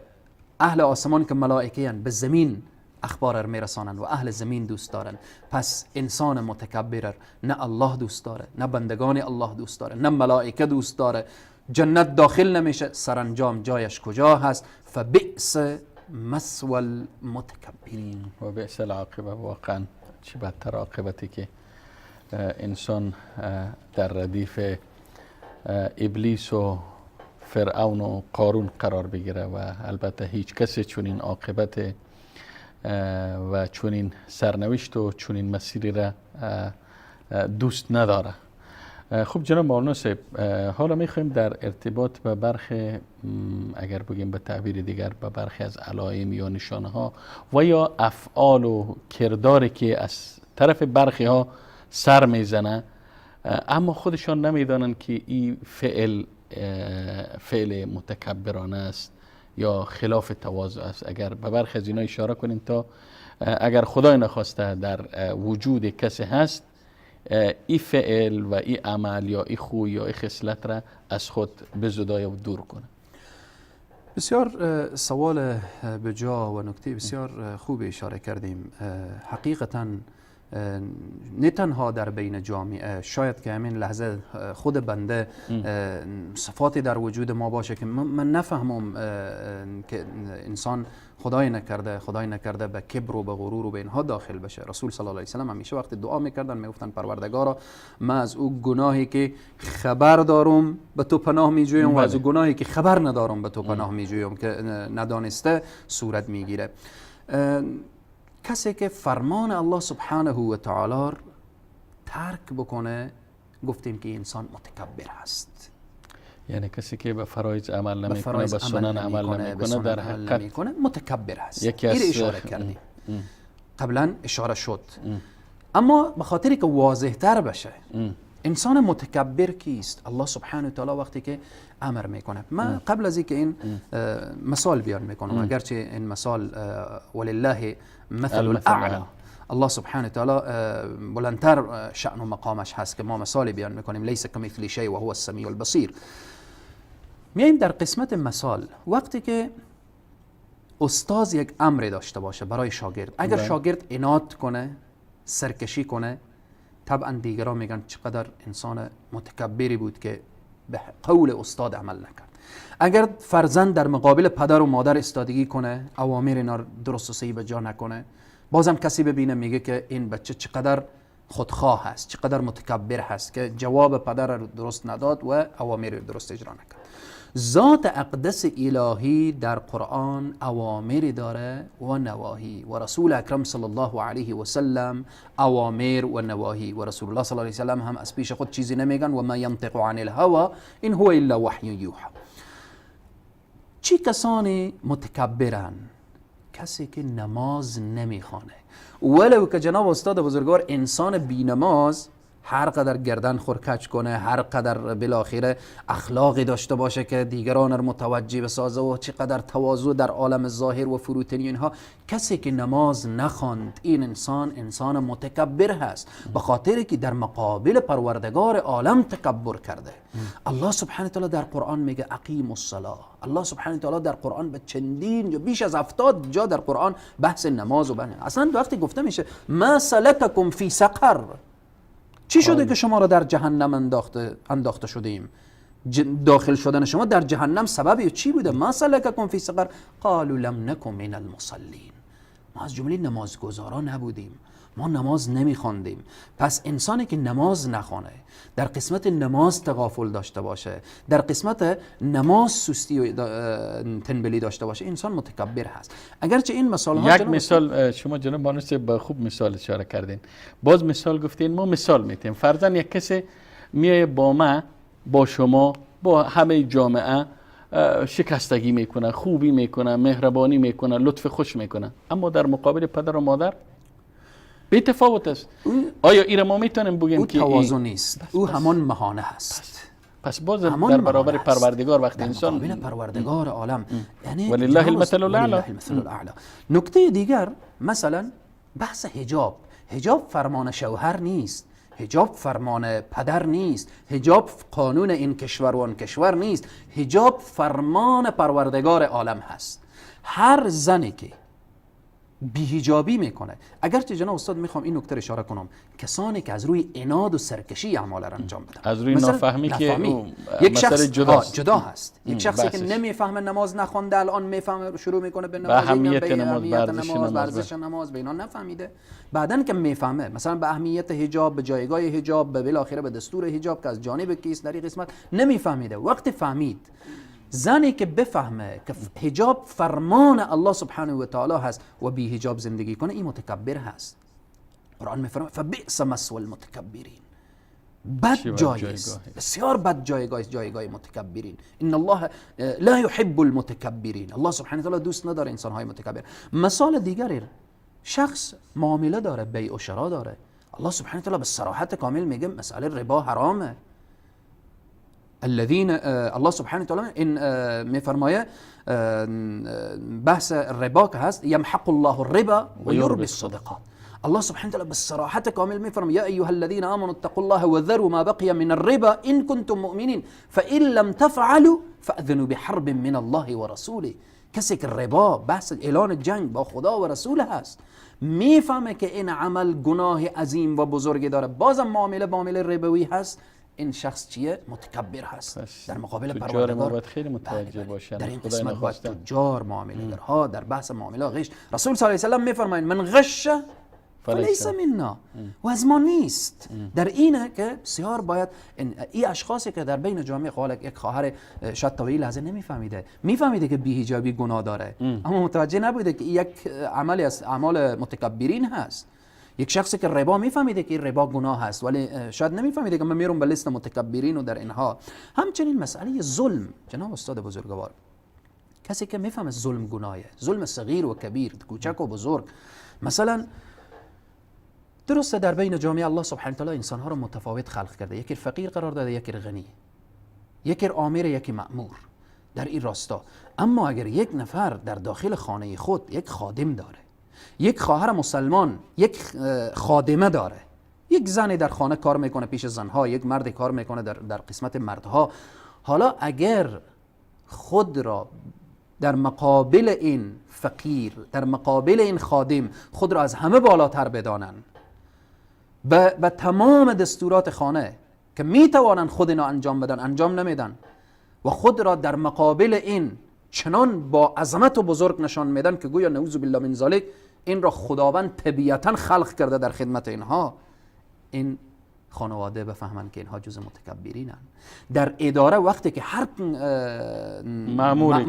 اهل آسمان که ملائکه هستند به زمین اخبار را میرسانند و اهل زمین دوست دارن. پس انسان متکبر نه الله دوست داره، نه بندگان الله دوست داره، نه ملائکه دوست داره. جنت داخل نمیشه، سرانجام جایش کجا هست؟ فبئس مثوى المتکبرین. و بئس العاقبه. واقعا چه بدتر عاقبتی که انسان در ردیف ابلیس و فرعون و قارون قرار بگیره و البته هیچ کسی چون این عاقبت و چون این سرنوشت و چون این مسیری را دوست نداره. خب جناب مولانا صاحب، حالا میخوایم در ارتباط به برخی، اگر بگیم به تعبیر دیگر، به برخی از علائم یا نشانه ها و یا افعال و کرداری که از طرف برخی ها سر میزنه اما خودشان نمیدانن که این فعل متکبرانه است یا خلاف تواضع است. اگر به برخی از اینا اشاره کنیم تا اگر خدای نخواسته در وجود کسی هست این فعل و این عمل یا این خوی یا این خصلت را از خود بزدای و دور کنه. بسیار سوال بجا و نکته بسیار خوب اشاره کردیم. حقیقتا نه تنها در بین جامعه، شاید که همین لحظه خود بنده صفاتی در وجود ما باشه که من نفهمم که انسان خدای نکرده به کبر و به غرور و به اینها داخل بشه. رسول صلی الله علیه و سلم همیشه وقتی دعا میکردن میگفتن پروردگارا من از او گناهی که خبر دارم به تو پناه میجویم و از او گناهی که خبر ندارم به تو پناه میجویم که ندانسته صورت میگیره. کسی که فرمان الله سبحانه و تعالی ترک بکنه گفتیم که انسان متکبر هست. یعنی کسی که به فرایض عمل نمیکنه، به سنن عمل نمیکنه، در حقیقت متکبر هست. یکی این اشاره کردیم قبلا اشاره شد. اما به خاطری که واضح تر بشه انسان متکبر کیست؟ الله سبحانه و تعالی وقتی که امر میکنه، من قبل از اینکه این مثال بیان میکنم، اگرچه این مثال ولله مثل الاعلى، الله سبحانه و تعالی بلندتر شأن و مقامش هست که ما مثال بیان میکنیم لیس کمثل شیء و هو السمیع البصیر. میایم در قسمت مثال وقتی که استاد یک امر داشته باشه برای شاگرد، اگر شاگرد عناد کنه، سرکشی کنه، طبعا دیگران میگن چقدر انسان متکبری بود که به قول استاد عمل نکرد. اگر فرزند در مقابل پدر و مادر استادگی کنه، اوامر اینا درست و صحیح به جا نکنه، بازم کسی ببینه میگه که این بچه چقدر خودخواه هست، چقدر متکبر هست که جواب پدر رو درست نداد و اوامر درست اجرا نکرد. ذات اقدس الهی در قرآن اوامر داره و نواهی و رسول اکرم صلی الله علیه و سلم اوامر و نواهی و رسول الله صلی الله علیه و سلم هم از پیش خود چیزی نمیگن و ما ینطق عن الهوا این هو الا وحی یوحى. چی کسانی متکبرن؟ کسی که نماز نمیخوانه، ولو که جناب استاد بزرگوار انسان بی نماز هر قدر گردن خورکج کنه، هر قدر بالاخره اخلاقی داشته باشه که دیگران رو متوجه بسازه و چقدر تواضع در عالم ظاهر و فروتنی اینها، کسی که نماز نخواند این انسان متکبر هست، به خاطر که در مقابل پروردگار عالم تکبر کرده. الله سبحانه و تعالی در قرآن میگه اقیم الصلاه. الله سبحانه و تعالی در قرآن به چندین جا، بیش از 70 جا در قرآن بحث نماز و اصلا وقتی گفته میشه ما سلککم فی سقر، چی شده که شما را در جهنم انداخته شدیم؟ داخل شدن شما در جهنم سبب چی بوده؟ ما سلککم فی سقر قالوا لم نکن من المصلین، ما از جمله نمازگزاران نبودیم. ما نماز نمیخواندیم. پس انسانی که نماز نخوانه، در قسمت نماز تغافل داشته باشه، در قسمت نماز سستی و تنبلی داشته باشه، انسان متکبر هست. اگرچه این مثال ها یک مثال شما جناب بانوس با خوب مثال اشاره کردین. باز مثال گفتین، ما مثال میتیم. فرضاً یک کسی میای با ما، با شما، با همه جامعه شکستگی میکنه، خوبی میکنه، مهربانی میکنه، لطف خوش میکنه، اما در مقابل پدر و مادر بی تفاوت است. آیا این ما میتونیم بگیم که توازن نیست؟ او همان مهانه هست. پس باز در برابر پروردگار وقتی انسان در پروردگار عالم، یعنی ولله المثل الاعلی. نکته دیگر مثلا بحث حجاب. حجاب فرمان شوهر نیست، حجاب فرمان پدر نیست، حجاب قانون این کشور و آن کشور نیست، حجاب فرمان پروردگار عالم هست. هر زنی که بی‌حجابی میکنه، اگرچه جناب استاد میخوام این نکته اشاره کنم، کسانی که از روی عناد و سرکشی اعمال را انجام بدن، از روی نافهمی که یک شخص جدا هست، یک شخصی که نمیفهمه نماز نخونده، الان میفهمه شروع میکنه به اهمیت نماز، ورزش نماز، به اینا نفهمیده. بعدن که میفهمه مثلا به اهمیت حجاب، به جایگاه حجاب، به بالاخره به دستور حجاب که از جانب کیست در این قسمت نمیفهمیده. وقتی فهمید، زنی که بفهمه که حجاب فرمان الله سبحانه و تعالی هست و بی حجاب زندگی کنه، این متکبر هست. قرآن میفرماید فبئس مثوى المتکبرین، بد جایی است، بسیار بد جایگاه متکبرین. ان الله لا يحب المتکبرین، الله سبحانه و تعالی دوست نداره انسان های متکبر. مثال دیگری، شخص معامله داره، بیع و شرا داره، الله سبحانه و تعالی به صراحت کامل میگه مسئله ربا حرامه. الذين الله سبحانه وتعالى ان میفرمایه بحث ربا که هست، یمحق الله الربا و یربی الصدقات. الله سبحانه وتعالى بالصراحة كامل میفرمایه یا ایها الذين آمنوا اتقوا الله وذروا ما بقي من الربا ان كنتم مؤمنين فإن لم تفعلوا فأذنوا بحرب من الله ورسوله. کسی که ربا بحث اعلان جنگ با خدا و رسول هست، میفهمه که این عمل گناه عظیم و بزرگی داره، بازم معامله ربوی هست، این شخص چیه؟ متکبر هست در مقابل پروردگار. باید خیلی متوجه باشن. در این قسمت باید تجار معامله درها در بحث معامله غش، رسول صلی الله علیه و سلم میفرمایند من غش فلیس منا، و از ما نیست. در اینه که بسیار باید این اشخاصی که در بین جامعه خالق، یک خواهر شاید تا به این لحظه میفهمیده که بی‌حجابی گناه داره، اما متوجه نبوده که یک عملی از اعمال متکبرین هست. یک شخصی که ربا میفهمیده که ربا گناه هست، ولی شاید نمیفهمیده که من میرم به لیست متکبرین و در اینها. همچنین مسئله ظلم، جناب استاد بزرگوار، کسی که میفهمه ظلم گناهه، ظلم صغیر و کبیر، کوچک و بزرگ. مثلا درسته در بین جامعه الله سبحانه و تعالی انسانها رو متفاوت خلق کرده، یکی فقیر قرار داده، یکی غنی، یکی آمیر، یکی مأمور در این راستا. اما اگر یک نفر در داخل خانه خود یک خادم داره، یک خواهر مسلمان یک خادمه داره، یک زنی در خانه کار میکنه پیش زنها، یک مرد کار میکنه در قسمت مردها، حالا اگر خود را در مقابل این فقیر، در مقابل این خادم خود را از همه بالاتر بدانن، به تمام دستورات خانه که میتوانن خود اینا انجام بدن انجام نمیدن و خود را در مقابل این چنان با عظمت و بزرگ نشان میدن که گویا نعوذ بالله من ذلک این را خداوند طبیعتا خلق کرده در خدمت اینها، این خانواده بفهمن که اینها جز متکبرینن. در اداره وقتی که هر مأموری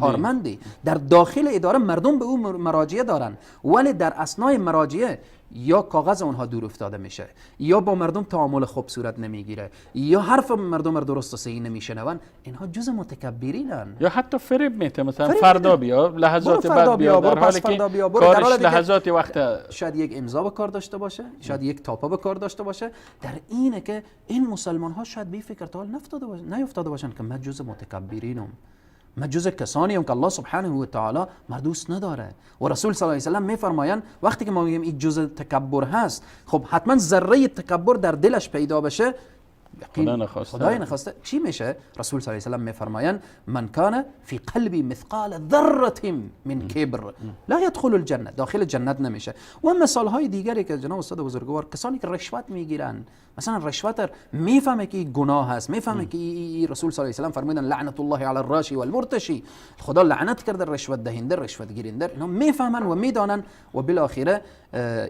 کارمندی در داخل اداره مردم به او مراجعه دارن، ولی در اثنای مراجعه یا کاغذ اونها دور افتاده میشه، یا با مردم تعامل خوب صورت نمیگیره، یا حرف مردم رو درست و صحیح نمیشنون، اینها جز متکبرینن. یا حتی فریب میته، مثلا فردا بیا، لحظات بعد بیا، در حالی که کارش لحظات وقت شاید یک امضا به کار داشته باشه، شاید یک تاپا به کار داشته باشه. در اینه که این مسلمان ها شاید بی فکر تا نیفتاده باشن که من جز متکبرینم، من جز کسانیم که الله سبحانه و تعالی مردوست نداره. و رسول صلی الله علیه و سلم میفرمایند وقتی که ما میگیم این جز تکبر هست، خب حتما ذره تکبر در دلش پیدا بشه، خدای نخواسته چی میشه؟ رسول صلی الله علیه و سلم میفرمایند من کان فی قلبی مثقال ذره من کبر لا يدخل الجنه، داخل جنت نمیشه. و مثال های دیگری که جناب استاد بزرگوار، کسانی که رشوت میگیرن، مثلا رشوت میفهمه که گناه است، میفهمه که رسول صلی الله علیه و سلم فرمودن لعنت الله علی الراشی والمرتشی، خدا لعنت کرده رشوت دهنده، رشوت گیرنده. اینا میفهمن و میدانن و بالاخره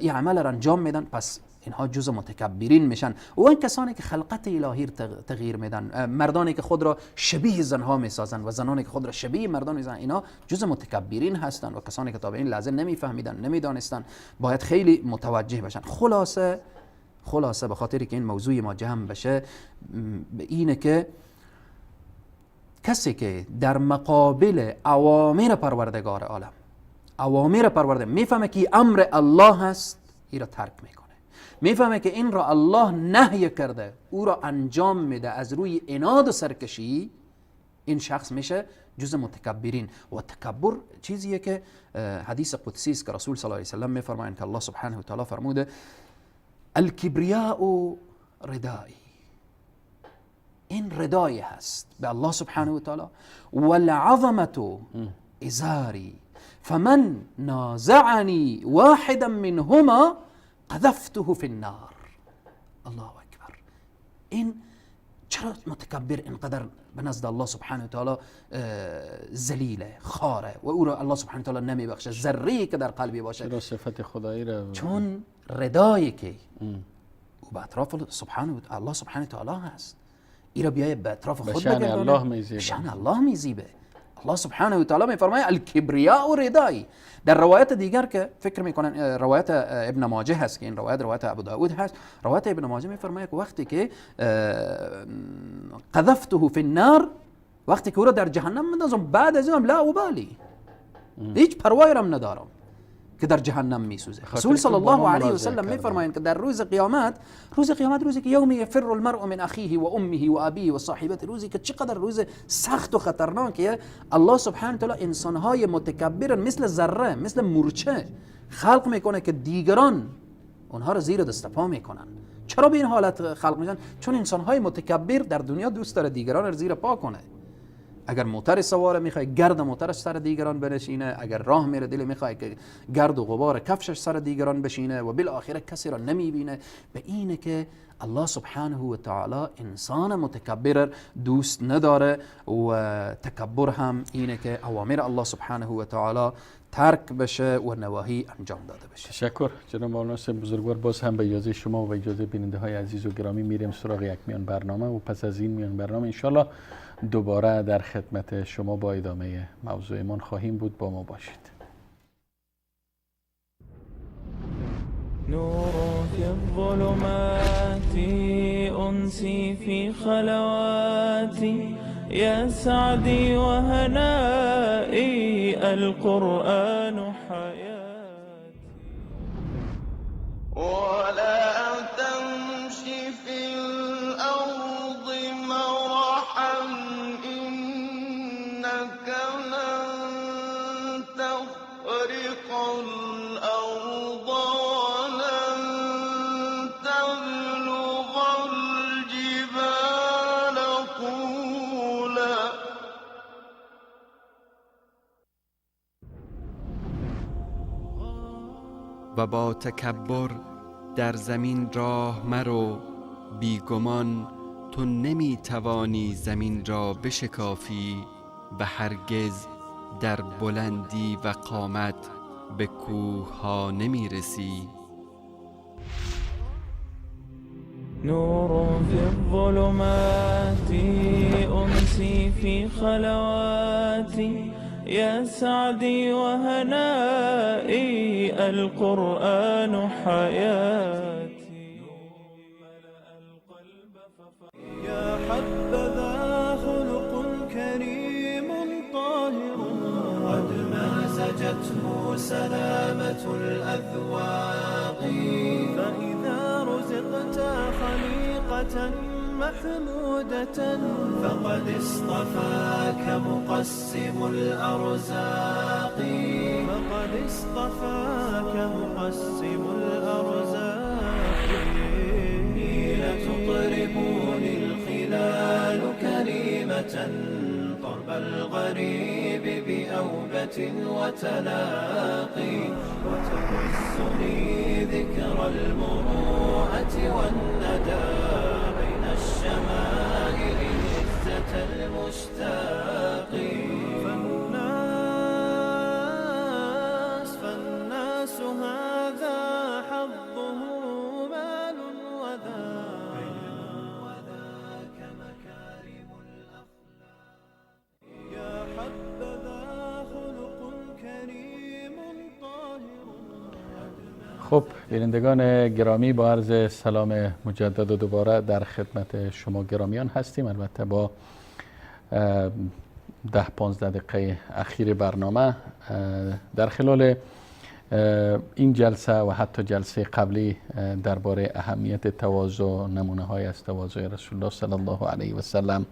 این عمل را انجام میدن، پس اینها جز متکبرین میشن. و این کسانی که خلقت الهی تغییر میدن، مردانی که خود را شبیه زنها میسازن و زنانی که خود را شبیه مردان میسازن، اینا جز متکبرین هستن. و کسانی که تا به این لحظه نمیفهمیدن، نمیدانستن، باید خیلی متوجه بشن. خلاصه به خاطر که این موضوع ما جمع بشه، اینه که کسی که در مقابل اوامر پروردگار عالم، اوامر پروردگار میفهمه که امر الله هست، این را ترک میکنه. میفهمه که این را الله نهی کرده، او را انجام میده از روی عناد و سرکشی، این شخص میشه جز متکبرین. و تکبر چیزیه که حدیث قدسی است که رسول صلی الله علیه و سلم میفرمایند که الله سبحانه و تعالی فرموده الکبریاء ردایی، این ردای هست به الله سبحانه و تعالی، والعظمت ازاری فمن نازعنی واحدا منهما قذفته فی النار. الله اکبر. این چرا متکبر اینقدر به نزد الله سبحانه و تعالی ذلیله، خاره و او را الله سبحانه و تعالی نمیبخشه، ذره‌ای که در قلبی باشه. چرا صفت خدایی را؟ چون ردایی که او به اطراف الله سبحانه و تعالی هست، این را بیای به اطراف خود بگردونه، شان الله میزیبه. الله سبحانه و تعالی میفرماید الکبریاء ردایی. در روایت دیگر که فکر میکنن روایت ابن ماجه هست، که این روایت ابو داود هست، روایت ابن ماجه میفرماید که وقتی که قذفته فی النار، وقتی که او را در جهنم میندازم، بعد از اون لا ابالی، هیچ پروایی را ندارم که در جهنم میسوزه. رسول صلی الله علیه و سلم میفرمایند که در روز قیامت روزی که یوم یفر المرء من اخیه و امه و ابیه و صاحبته، روزی که چقدر روز سخت و خطرناکه، الله سبحانه و تعالی انسانهای متکبر مثل ذره، مثل مورچه خلق میکنه که دیگران اونها رو زیر دست پا میکنن. چرا به این حالت خلق میشن؟ چون انسانهای متکبر در دنیا دوست داره دیگران رو زیر پا کنه. اگر موتر سواره میخوای گرد موترش سر دیگران بنشینه، اگر راه میره دل میخوای که گرد و غبار کفشش سر دیگران بشینه و بالاخره کسی را نمیبینه. به اینه که الله سبحانه و تعالی انسان متکبر دوست نداره. و تکبر هم اینه که اوامر الله سبحانه و تعالی ترک بشه و نواهی انجام داده بشه. تشکر جناب مولانا بزرگوار. باز هم به اجازه شما و به اجازه بیننده های عزیز و گرامی میریم سراغ یک میان برنامه و پس از این میان برنامه انشالله دوباره در خدمت شما با ادامه موضوعمان خواهیم بود. با ما باشید. نور في الظلمات أنسي في خلواتي يا سعدي وهنائي القرآن حياتي ولا تمشي في الأرض مرحا إنك لن تخرق الأرض ولن تبلغ الجبال طولا و با تکبر در زمین راه مرو، بیگمان تو نمی توانی زمین را بشکافی و هرگز در بلندی و قامت به کوه ها نمی رسی. نور في الظلمات أنسي في خلواتي يا سعدي وهنائي القرآن حياتي يا حبذا خلق كريم طاهر قد مازجته سلامة الأذواق فإذا رزقت خليقة محمودة فقد اصطفاك مقسم الأرزاق فقد اصطفاك مقسم الأرزاق حين تطربني عزة طرب الغريب بأوبة وتلاقي وتهزني ذكرى المروءة والندى بين الشمائل عزة المشتاق فالناس هذا حظه مال وذاك مكارم الأخلاق يا حبذا خلق كريم طاهر. خب بینندگان گرامی، با عرض سلام مجدد و دوباره در خدمت شما گرامیان هستیم. البته با 10-15 دقیقه اخیر برنامه در خلال این جلسه و حتی جلسه قبلی درباره اهمیت تواضع، نمونه های از تواضع رسول الله صلی الله علیه و سلم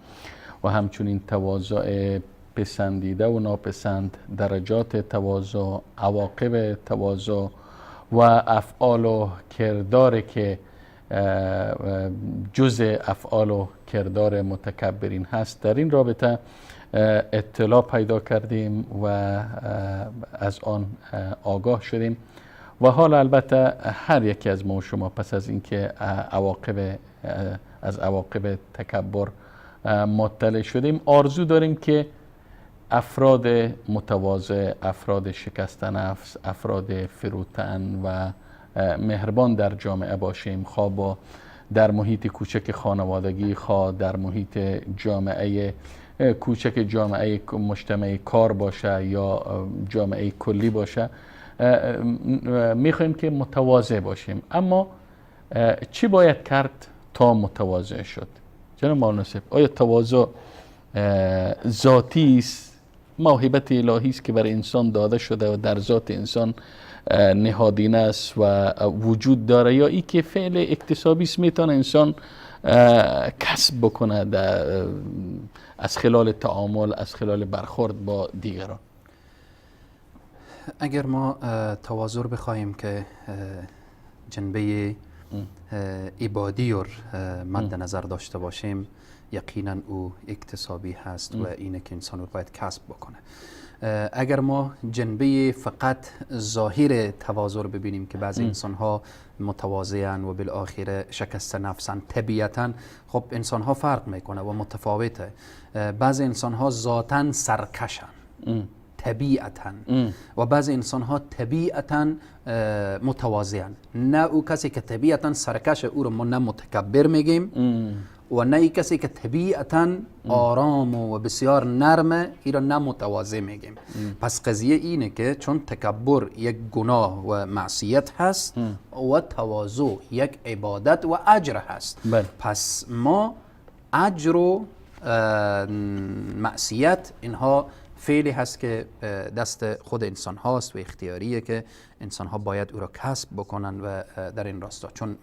و همچنین تواضع پسندیده و ناپسند، درجات تواضع، عواقب تواضع و افعال و کردار که جزء افعال و کردار متکبرین هست، در این رابطه اطلاع پیدا کردیم و از آن آگاه شدیم و حال البته هر یکی از ما و شما پس از اینکه از عواقب تکبر مطلع شدیم، آرزو داریم که افراد متواضع، افراد شکست نفس، افراد فروتن و مهربان در جامعه باشیم، خواه با در محیط کوچک خانوادگی، خواه در محیط جامعه کوچک، جامعه مجتمع کار باشه یا جامعه کلی باشه. میخوایم که متواضع باشیم، اما چی باید کرد تا متواضع شد؟ جناب مولانا صاحب، آیا تواضع ذاتی است، موهبت الهی است که برای انسان داده شده و در ذات انسان نهادینه است و وجود داره، یا ای که فعل اکتسابی است میتونه انسان کسب بکنه از خلال تعامل، از خلال برخورد با دیگران؟ اگر ما تواضع بخواهیم که جنبه عبادی رو مد نظر داشته باشیم، یقینا او اکتسابی هست و اینه که انسان رو باید کسب بکنه. اگر ما جنبه فقط ظاهر تواضع رو ببینیم که بعضی انسان ها متواضعن و بالاخره شکست نفسن، طبیعتا خب انسان ها فرق میکنه و متفاوته. بعضی انسان ها ذاتن سرکشن طبیعتا و بعضی انسان ها طبیعتا متواضعن. نه او کسی که طبیعتا سرکش او رو ما نه متکبر میگیم و نه ای کسی که طبیعتا آرام و بسیار نرمه ای را نه متواضع میگیم. پس قضیه اینه که چون تکبر یک گناه و معصیت هست و تواضع یک عبادت و اجر هست، پس ما اجر و معصیت اینها فعلی هست که دست خود انسان هاست و اختیاریه که انسان ها باید او را کسب بکنن و در این راستا، چون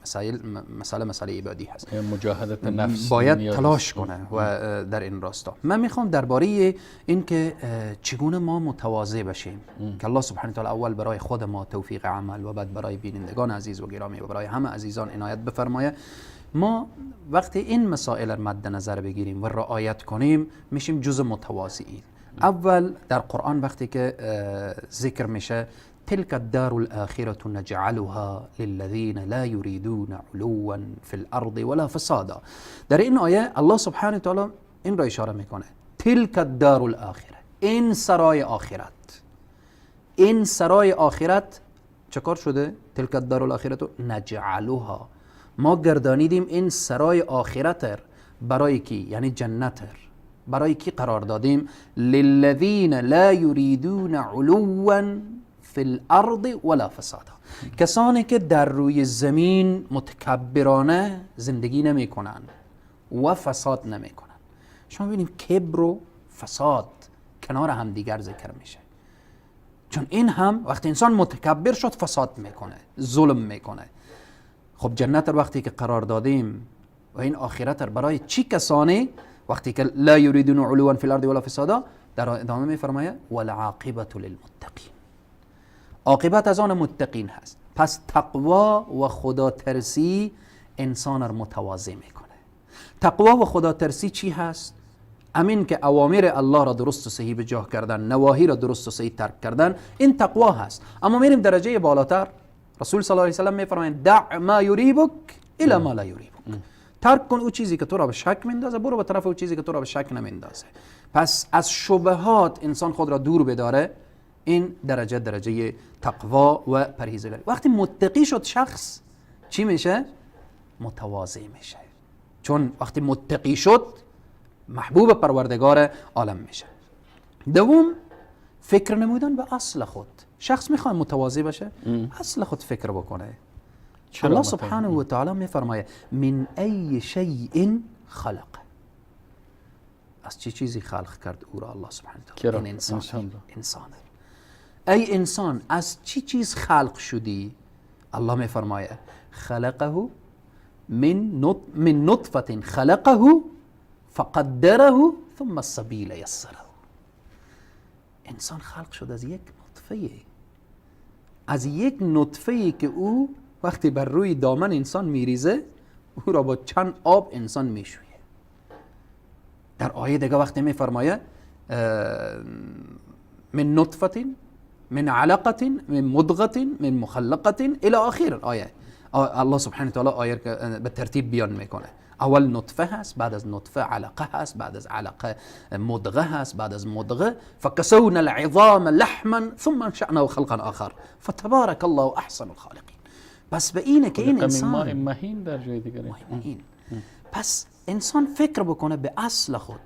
مسئله عبادی هست، مجاهدت نفس باید تلاش کنه و در این راستا. من میخوام درباره این که چگونه ما متواضع بشیم که الله سبحانه و تعالی اول برای خود ما توفیق عمل و بعد برای بینندگان عزیز و گرامی و برای همه عزیزان عنایت بفرمایه. ما وقتی این مسائل مد نظر بگیریم و رعایت کنیم میشیم جز متواضعین. اول در قرآن وقتی که ذکر میشه تلك الدار الآخرة نجعلها للذين لا يريدون علوا في الأرض ولا فسادا، در این آیه الله سبحانه و تعالی این را اشاره میکنه، تلك الدار الآخرة، این سرای آخرت. این سرای آخرت چکار شده؟ تلك الدار الآخرة نجعلها، ما گردانیدیم این سرای آخرت برای کی؟ یعنی جنت برای کی قرار دادیم؟ للذین لا یریدون علوا فی الارض ولا فسادا، کسانی که در روی زمین متکبرانه زندگی نمی کنن و فساد نمی کنن. شما ببینیم کبر و فساد کنار هم دیگر ذکر میشه، چون این هم وقتی انسان متکبر شد فساد میکنه، ظلم میکنه. خب جنت وقتی که قرار دادیم و این آخرت برای چی کسانی؟ وقتی که لا یریدون علوا فی الارض ولا فسادا، در ادامه میفرمایه والعاقبة للمتقین، عاقبت از آن متقین هست. پس تقوا و خدا ترسی انسان را متواضع میکنه. تقوا و خدا ترسی چی هست؟ امین که اوامر الله را درست و صحیح به جا کردن، نواهی را درست و صحیح ترک کردن، این تقوا هست. اما میریم درجه بالاتر. رسول صلی الله علیه و سلم میفرمایند دع ما یریبک الی ما لا یریبک. ترک کن او چیزی که تو را به شک میندازه، برو به طرف او چیزی که تو را به شک نمیندازه. پس از شبهات انسان خود را دور بداره، این درجه تقوا و پرهیزگاری. وقتی متقی شد شخص چی میشه؟ متواضع میشه. چون وقتی متقی شد محبوب پروردگار عالم میشه. دوم، فکر نمودن به اصل خود. شخص میخواد متواضع بشه، اصل خود فکر بکنه. الله سبحانه و تعالی میفرمایه من ای شیء خلق، از چه چیزی خلق کرد او را الله سبحانه و تعالی؟ این انسان. ای انسان از چه چیز خلق شدی؟ الله میفرمایه خلقه من نطفه خلقه فقدره ثم السبیل یسره. انسان خلق شد از یک نطفه، از یک نطفه‌ای که او وقتی بر روی دامن انسان میریزه او را با چند آب انسان میشویه. در آیه دیگه وقتی میفرمایه من نطفه من علقه من مضغه من مخلقه الى آخر آیه. الله سبحانه و تعالی آیه به ترتیب بیان میکنه. اول نطفه هست، بعد از نطفه علقه هست، بعد از علقه مضغه هست، بعد از مضغه فکسونا العظام لحما ثم انشأناه خلقا آخر فتبارك الله احسن الخالقین. پس به اینه که این انسان مهین در جای دیگه. پس انسان فکر بکنه به اصل خود،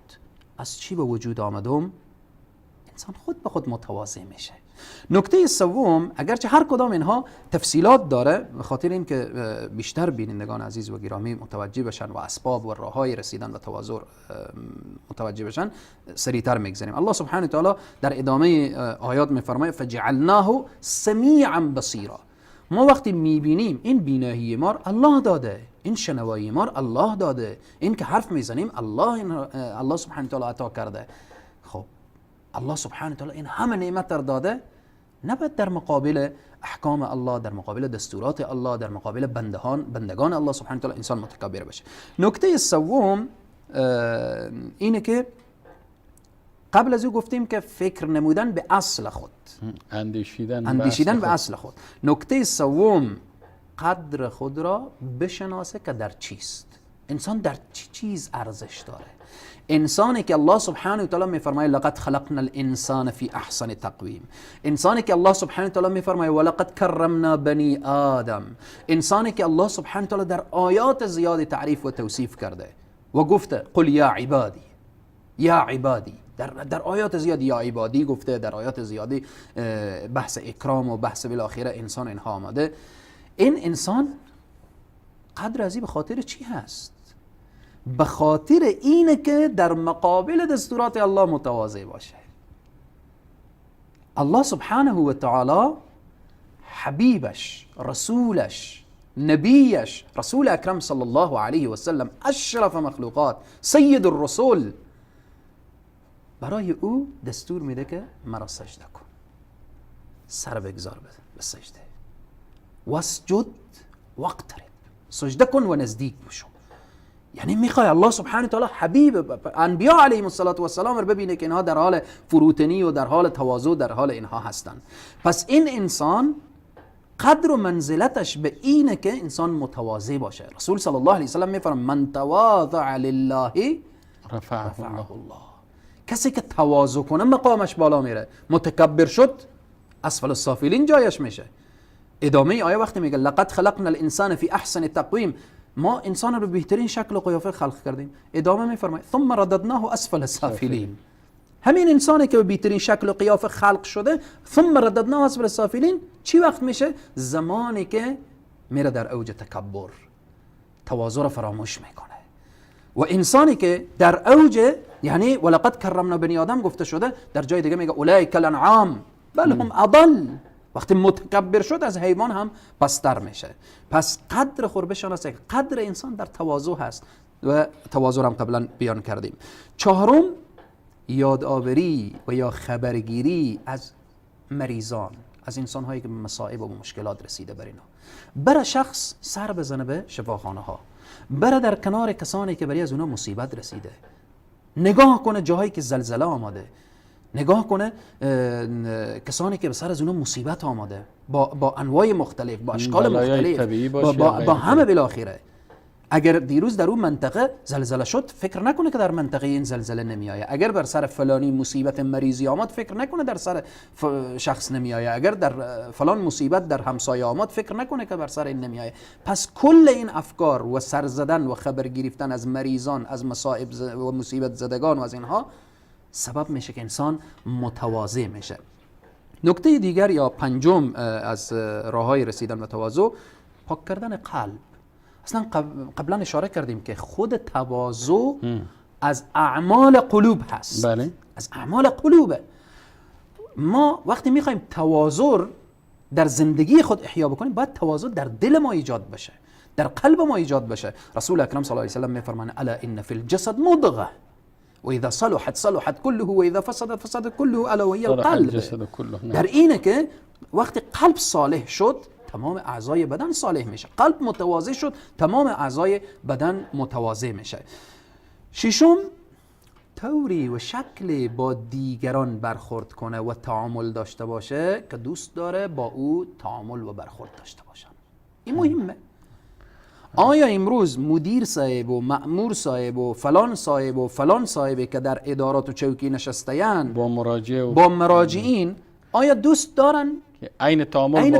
از چی به وجود آمدم، انسان خود به خود متواضع میشه. نکته سوم، اگرچه هر کدام اینها تفصیلات داره، به خاطر اینکه بیشتر بینندگان عزیز و گرامی متوجه بشن و اسباب و راههای رسیدن به تواضع متوجه بشن، سریعتر میگذاریم. الله سبحانه و تعالی در ادامه آیات میفرماید فجعلناه سمیعا بصیرا. ما وقتی میبینیم این بینایی ما الله داده، این شنوایی ما الله داده، این که حرف میزنیم الله سبحانه و تعالی عطا کرده. خب الله سبحانه و تعالی این همه نعمت را داده، نباید در مقابل احکام الله، در مقابل دستورات الله، در مقابل بندگان الله سبحانه و تعالی انسان متکبر بشه. نکته سوم اینه که قبل از او گفتیم که فکر نمودن به اصل خود، اندیشیدن به اصل خود. نکته سوم، قدر خود را بشناسه که در چیست، انسان در چی چیز ارزش داره. انسانی که الله سبحانه و تعالی میفرماید لقد خلقنا الانسان فی احسن تقویم، انسانی که الله سبحانه و تعالی میفرماید ولقد کرمنا بنی آدم، انسانی که الله سبحانه و تعالی در آیات زیاد تعریف و توصیف کرده و گفته قل یا عبادی، یا عبادی، در آیات زیادی یا عبادی گفته، در آیات زیادی بحث اکرام و بحث بالاخره انسان اینها آمده. این انسان قدر ازی به خاطر چی هست؟ به خاطر اینه که در مقابل دستورات الله متواضع باشه. الله سبحانه و تعالی حبیبش، رسولش، نبیش، رسول اکرم صلی الله علیه و سلم، اشرف مخلوقات، سید الرسول، برای او دستور میده که مرا سجده کن، سر بگذار به سجده، واسجد واقترب، سجده کن و نزدیک بشو. یعنی میخوای الله سبحانه و تعالی حبیب انبیا علیهم السلام رو ببینه که اینها در حال فروتنی و در حال تواضع در حال اینها هستن. پس این انسان قدر و منزلتش به اینه که انسان متواضع باشه. رسول صلی الله علیه و سلم میفرماید من تواضع لله رفعه الله. کسی که تواضع کنه مقامش بالا میره، متکبر شد اسفل السافلین جایش میشه. ادامه آیه وقتی میگه لقد خلقنا الانسان فی احسن تقویم، ما انسان رو به بهترین شکل و قیافه خلق کردیم. ادامه میفرماید ثم رددناه اسفل السافلین. همین انسانی که به بهترین شکل و قیافه خلق شده ثم رددناه اسفل السافلین چی وقت میشه؟ زمانی که میره در اوج تکبر، تواضع رو فراموش میکنه. و انسانی که در اوج، یعنی ولقد کرمنا بنی آدم گفته شده، در جای دیگه میگه اولئک الانعام بل هم اضل. وقتی متکبر شد از حیوان هم پستر میشه. پس قدر خود بشناسه، قدر انسان در تواضع هست و تواضع هم قبلا بیان کردیم. چهارم، یادآوری و یا خبرگیری از مریضان، از انسان هایی که به مصائب و مشکلات رسیده بر اینا. برای شخص سر بزنه به شفاخانه ها، برای در کنار کسانی که برای از اونا مصیبت رسیده، نگاه کنه جاهایی که زلزله آمده، نگاه کنه کسانی که به سر از اونها مصیبت آمده با انواع مختلف، با اشکال مختلف، با همه بالاخره. اگر دیروز در اون منطقه زلزله شد، فکر نکنه که در منطقه این زلزله نمیآید. اگر بر سر فلانی مصیبت مریضی آمد، فکر نکنه در سر شخص نمیآید. اگر در فلان مصیبت در همسایه آمد، فکر نکنه که بر سر این نمیآید. پس کل این افکار و سر زدن و خبر گرفتن از مریضان، از مصائب و مصیبت زدگان و از اینها سبب میشه که انسان متواضع میشه. نکته دیگر یا پنجم از راههای رسیدن به تواضع، پاک کردن قلب. اصلا قبلا اشاره کردیم که خود تواضع از اعمال قلوب هست. بله. از اعمال قلوبه. ما وقتی میخوایم تواضع در زندگی خود احیا بکنیم، باید تواضع در دل ما ایجاد بشه، در قلب ما ایجاد بشه. رسول اکرم صلی الله علیه و سلم میفرمایند الا ان فی الجسد مضغه و اذا صلحت صلحت كله و اذا فسدت فسد كله الا وهي القلب. در اینه که وقتی قلب صالح شد، تمام اعضای بدن صالح میشه. قلب متواضع شد، تمام اعضای بدن متواضع میشه. ششم، طوری و شکلی با دیگران برخورد کنه و تعامل داشته باشه که دوست داره با او تعامل و برخورد داشته باشن. این مهمه. آیا امروز مدیر صاحب و مأمور صاحب و فلان صاحب و فلان صاحبی که در ادارات و چوکی نشسته‌اند با مراجعین، آیا دوست دارن عین تعامل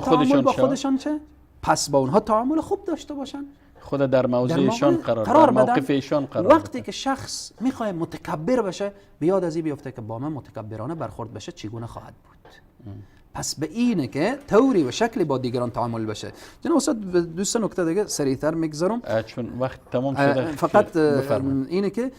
با خودشان چه؟ پس با اونها تعامل خوب داشته باشن، خود در موضعشان قرار بدن، موقفشان قرار وقتی که شخص میخواد متکبر بشه، بیاد از این بیفته که با من متکبرانه برخورد بشه چگونه خواهد بود. پس به اینه که طوری و شکلی با دیگران تعامل بشه. جناب استاد دوست نکته دیگه سریعتر میگذارم چون وقت تمام شده. فقط اینه که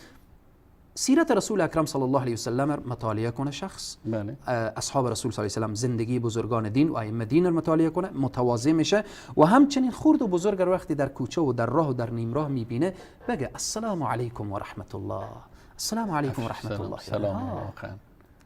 سیرت رسول اکرم صلی الله علیه و سلم مطالعه کنه شخص. بله. اصحاب رسول صلی الله علیه و سلم، زندگی بزرگان دین و ائمه دین رو مطالعه کنه، متواضع میشه. و همچنین خرد و بزرگ رو وقتی در کوچه و در راه و در نیم راه میبینه، بگه السلام علیکم و رحمت الله، السلام علیکم و رحمت الله. سلام.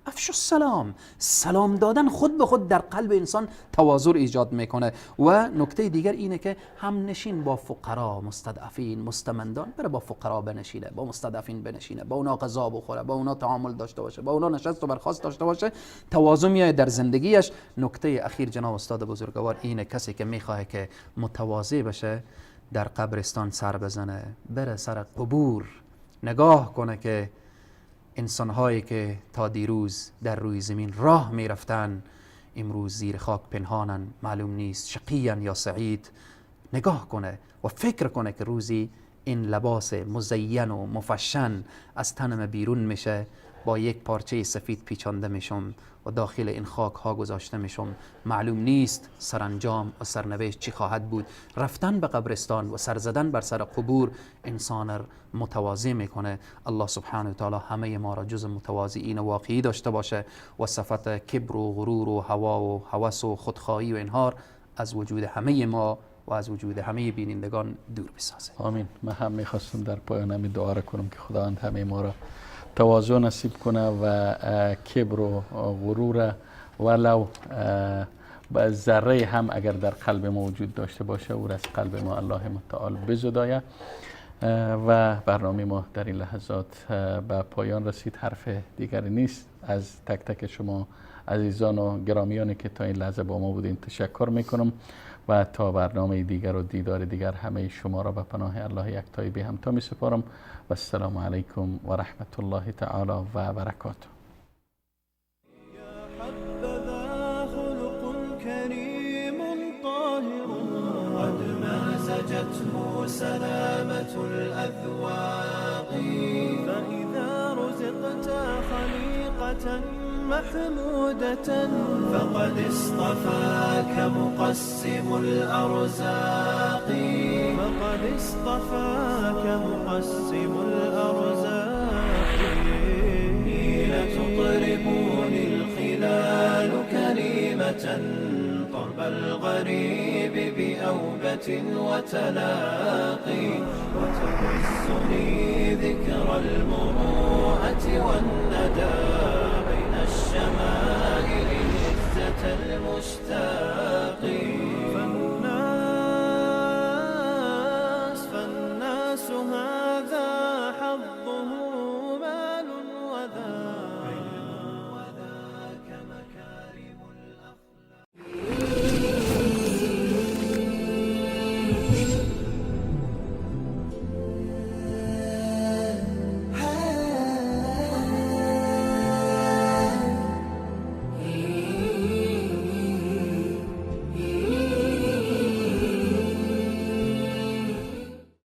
افشو السلام. سلام دادن خود به خود در قلب انسان تواضع ایجاد میکنه. و نکته دیگر اینه که هم نشین با فقرا، مستضعفین، مستمندان، بره با فقرا بنشینه، با مستضعفین بنشینه، با اونا غذا بخوره، با اونا تعامل داشته باشه، با اونا نشست و برخاست داشته باشه، تواضع میاد در زندگیش. نکته اخیر جناب استاد بزرگوار اینه، کسی که میخواد که متواضع بشه، در قبرستان سر بزنه، بره سر قبور نگاه کنه که انسان‌هایی که تا دیروز در روی زمین راه می‌رفتن، امروز زیر خاک پنهانن، معلوم نیست شقیان یا سعید. نگاه کنه و فکر کنه که روزی این لباس مزین و مفشن از تنم بیرون میشه، با یک پارچه سفید پیچانده میشم و داخل این خاک ها گذاشته میشم. معلوم نیست سرانجام و سرنوشت چی خواهد بود. رفتن به قبرستان و سر زدن بر سر قبور انسان متواضع میکنه. الله سبحانه و تعالی همه ما را جز متواضعین واقعی داشته باشه و صفت کبر و غرور و هوا و هوس و خودخواهی و انهار از وجود همه ما و از وجود همه بینندگان دور بسازه. آمین. من هم میخواستم در پایان همین دعا کنم که خداوند همه ما را تواضع نصیب کنه و کبر و غرور ولو با ذره هم اگر در قلب ما وجود داشته باشه، او را از قلب ما الله متعال بزدایه. و برنامه ما در این لحظات به پایان رسید. حرف دیگری نیست. از تک تک شما عزیزان و گرامیانی که تا این لحظه با ما بودین تشکر میکنم و تا برنامه دیگر و دیدار دیگر همه شما را به پناه الله یکتایی به همتا می سپارم و السلام علیکم و رحمت الله تعالی و برکاته. حبذا خلق كريم طاهر قد مازجته سلامة الأذواق فإذا رزقت خليقة محمودة فقد اصطفاك مقسم الأرزاق فقد اصطفاك مقسم الأرزاق حين تطربني الخلال كريمة طرب الغريب بأوبة وتلاقي وتحسني